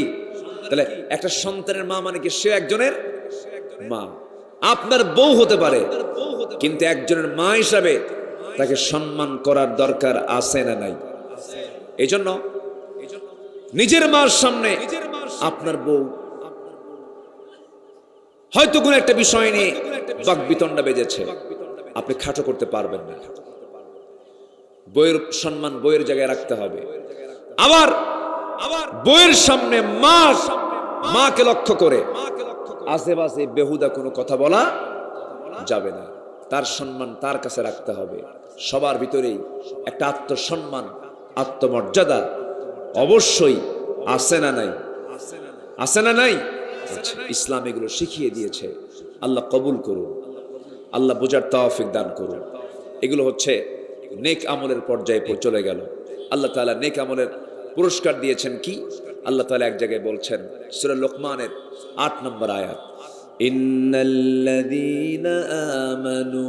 তাহলে একটা সন্তানের মা মানে কি? সে একজনের মা। আপনার বউ হতে পারে, কিন্তু একজনের মা হিসাবে তাকে সম্মান করার দরকার আছে না নাই? এই জন্য নিজের মার সামনে আপনার বউ হয়তো কোনো একটা বিষয় নিয়ে বাকবিতণ্ডা বেজেছে, আপনি খাটো করতে পারবেন না। বইয়ের সম্মান বইয়ের জায়গায় রাখতে হবে। আবার বইয়ের সামনে মাকে লক্ষ্য করে আশেপাশে বেহুদা কোনো কথা বলা যাবে না। তার সম্মান তার কাছে রাখতে হবে। সবার ভিতরেই একটা আত্মসম্মান, আত্মমর্যাদা অবশ্যই আছে না নাই? আছে না নাই? ইসলাম এগুলো শিখিয়ে দিয়েছে। আল্লাহ কবুল করুন, আল্লাহ বোঝার তৌফিক দান করুন। এগুলো হচ্ছে নেক আমলের পর্যায়ে চলে গেল। আল্লাহ তাআলা নেক আমলের পুরস্কার দিয়েছেন কি? আল্লাহ তাআলা এক জায়গায় বলছেন, সূরা লোকমানের ৮ নম্বর আয়াত, ইন্নাল্লাযীনা আমানু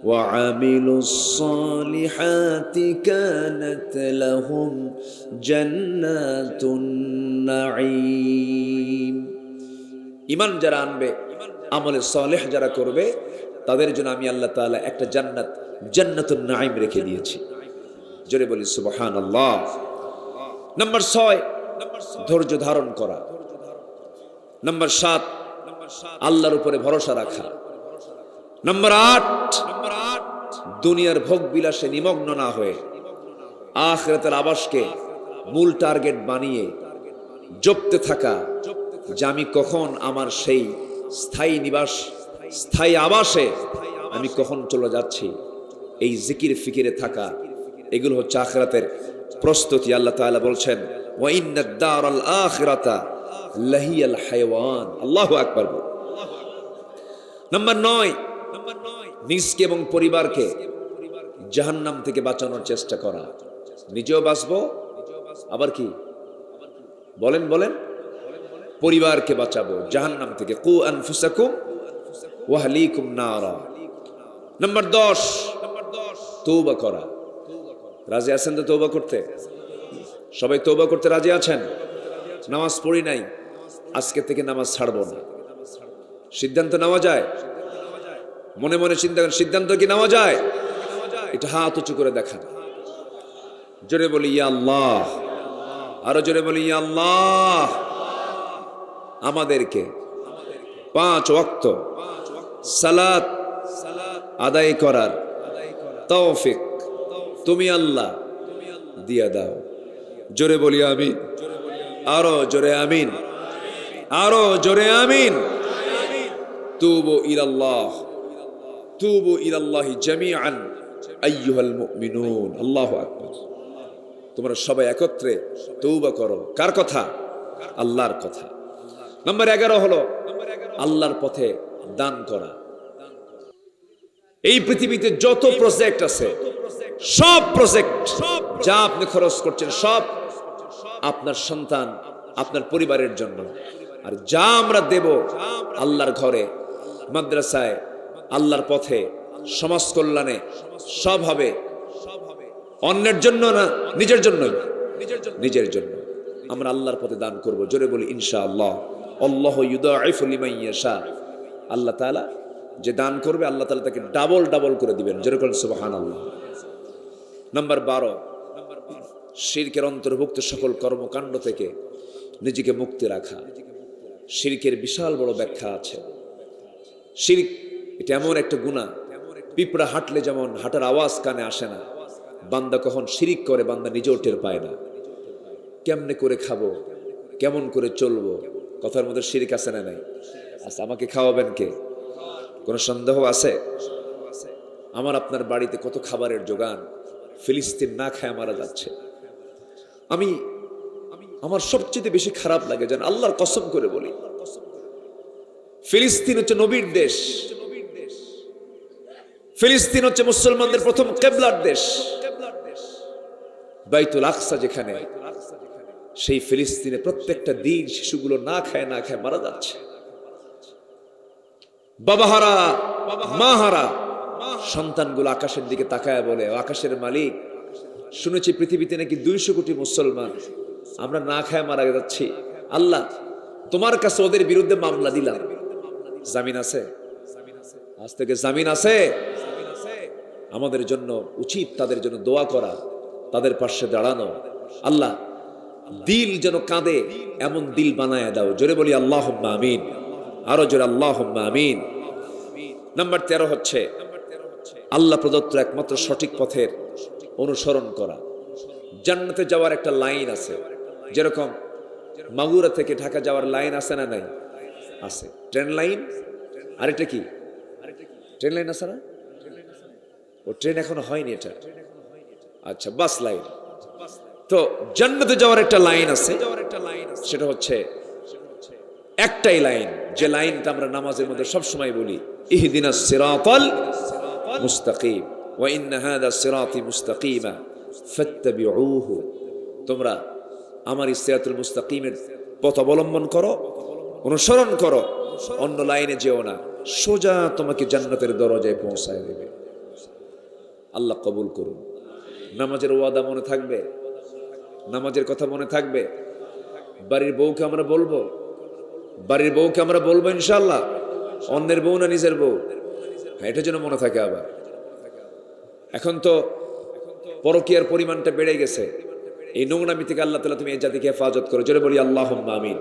ওয়া আমিলুস সালিহাতি কানাত লাহুম জান্নাতুন নাঈম। ঈমান যারা আনবে, আমলে সালেহ যারা করবে, তাদের জন্য আমি আল্লাহ তাআলা একটা জান্নাত, জান্নাতুন নাঈম রেখে দিয়েছি। জোরে বলি সুবহানাল্লাহ। নাম্বার ৬, ধৈর্য ধারণ করা। নাম্বার ৭, আল্লাহর উপরে ভরসা রাখা। নাম্বার ৮, দুনিয়ার ভোগ বিলাসে নিমগ্ন না হয়ে আখিরাতের আবাসকে মূল টার্গেট বানিয়ে জপতে থাকা, যে আমি কখন আমার সেই স্থায়ী নিবাস, স্থায়ী আবাসে আমি কখন চলে যাচ্ছি, এই জিকির ফিকিরে থাকা। এগুলো হচ্ছে আখিরাতের প্রস্তুতি। আল্লাহ তাআলা বলছেন, ওয়া ইন্নাদ দারাল আখিরাতা লাহিয়াল হায়াওয়ান। আল্লাহু আকবার। নাম্বার ৯, নিজকে এবং পরিবারকে জাহান্নাম থেকে বাঁচানোর চেষ্টা করা। নিজেও বাঁচবো, আবার কি বলেন পরিবারকে বাঁচাবো জাহান্নাম থেকে। কু আনফুসাকুম ওয়া আহলিকুম নারা। নাম্বার ১০, তওবা করা। রাজি আছেন তো তওবা করতে? সবাই তওবা করতে রাজি আছেন? নামাজ পড়ি নাই, আজকে থেকে নামাজ ছাড়বো না। সিদ্ধান্ত নেওয়া যায়? মনে মনে চিন্তা করেন, সিদ্ধান্ত কি নেওয়া যায়? এটা হাত উঁচু করে দেখান। জোরে বলি ইয়া আল্লাহ। আরো জোরে বলি ইয়া আল্লাহ। আমাদেরকে 5 ওয়াক্ত সালাত আদায় করার তৌফিক তুমি আল্লাহ দিয়া দাও। জোরে বলি আমিন। আরো জোরে আমিন, আরো জোরে আমিন। তুবু ইলাল্লাহ, তুবু ইলাল্লাহি জামিআন আইয়ুহাল মুমিনুন। আল্লাহু আকবার। তোমরা সবাই একত্রে তওবা করো। কার কথা? আল্লাহর কথা। নাম্বার 11 হলো আল্লাহর পথে দান করা। এই পৃথিবীতে যত প্রজেক্ট আছে, সব প্রজেক্ট যা আপনি খরচ করছেন, সব আপনার সন্তান, আপনার পরিবারের জন্য। আর যা আমরা দেব আল্লাহর ঘরে, মাদ্রাসায়, আল্লাহর পথে, সমাজ কল্যাণে, সব হবে অন্যের জন্য না, নিজের জন্য। নিজের জন্য। আমরা আল্লাহর পথে দান করব। জোরে বলি ইনশাআল্লাহ। আল্লাহু ইউদাইফু লিমান ইয়াশা। আল্লাহ তাআলা যে দান করবে আল্লাহ তাআলা তাকে ডাবল ডাবল করে দিবেন। জোরে বলেন সুবহানাল্লাহ। নাম্বার 12, শিরকের অন্তর্ভুক্ত সকল কর্মকাণ্ড থেকে নিজেকে মুক্তি রাখা। শিরকের বিশাল বড় ব্যাখ্যা আছে। শিরক এটা এমন একটা গুনাহ, পিঁপড়া হাঁটলে যেমন হাঁটার আওয়াজ কানে আসে না, বান্দা কখন শিরিক করে বান্দা নিজেও টের পায় না। কেমনে করে খাবো, কেমন করে চলবো, কথার মধ্যে শিরিক আছে না নাই? আচ্ছা, আমাকে খাওয়াবেন কে? কোনো সন্দেহ আছে? আমার আপনার বাড়িতে কত খাবারের যোগান, ফিলিস্তিন না খায় মারা যাচ্ছে। আমার সবচেয়ে বেশি খারাপ লাগে, যেন আল্লাহর কসম করে বলি, ফিলিস্তিন হচ্ছে নবীর দেশ, ফিলিস্তিন হচ্ছে মুসলমানদের প্রথম কিবলার দেশ। বাইতুল আকসা যেখানে, সেই ফিলিস্তিনে প্রত্যেকটা দিন শিশুগুলো না খায় মারা যাচ্ছে। বাবাহারা মাহারা সন্তানগুলো আকাশের দিকে তাকায় বলে, আকাশের মালিক, শুনেছি পৃথিবীতে নাকি 200 কোটি মুসলমান, আমরা না খায় মারা যাচ্ছি। আল্লাহ, তোমার কাছে ওদের বিরুদ্ধে মামলা দিলাম, জামিন আছে? আজ থেকে জামিন আছে? আমাদের জন্য উচিত তাদের জন্য দোয়া করা, তাদের পাশে দাঁড়ানো। আল্লাহ, দিল যেন কাঁদে এমন দিল বানায় দাও। জোরে বলি আল্লাহুম্মা আমিন। আরো জোরে আল্লাহুম্মা আমিন। নাম্বার 13 হচ্ছে আল্লাহ প্রদত্ত একমাত্র সঠিক পথের অনুসরণ করা। জান্নাতে যাওয়ার একটা লাইন আছে, যেরকম মাগুরা থেকে ঢাকা যাওয়ার লাইন আছে না নাই? আছে, ট্রেন লাইন। আর এটা কি ট্রেন লাইন আছে না? ও ট্রেন এখনো হয়নি এটা। আচ্ছা, বাস লাইন। তো জান্নাতে যাওয়ার একটা লাইন আছে, সেটা হচ্ছে একটাই লাইন, যে লাইনটা আমরা নামাজের মধ্যে সব সময় বলি, ইহদিনাস সিরাতাল মুস্তাকিম ওয়া ইন্না হাযা সিরাতি মুস্তাকিমা ফাত্তাবিউহু। তোমরা আমার সিরাতুল মুস্তাকিমের পথ অবলম্বন করো, অনুসরণ করো, অন্য লাইনে যেও না, সোজা তোমাকে জান্নাতের দরজায় পৌঁছায় দেবে। আল্লাহ কবুল করুন। নামাজের ওয়াদা মনে থাকবে, নামাজের কথা মনে থাকবে। বাড়ির বউকে আমরা বলবো, বাড়ির বউকে আমরা বলবো ইনশাআল্লাহ, অন্যের বউ না নিজের বউ, হ্যাঁ, এটা যেন মনে থাকে। আবার এখন তো পরকীয়ার পরিমাণটা বেড়ে গেছে। এই নোংরামি থেকে আল্লাহ তাআলা তুমি এই জাতিকে হেফাজত করো। জোরে বলি আল্লাহুম্মা আমিন।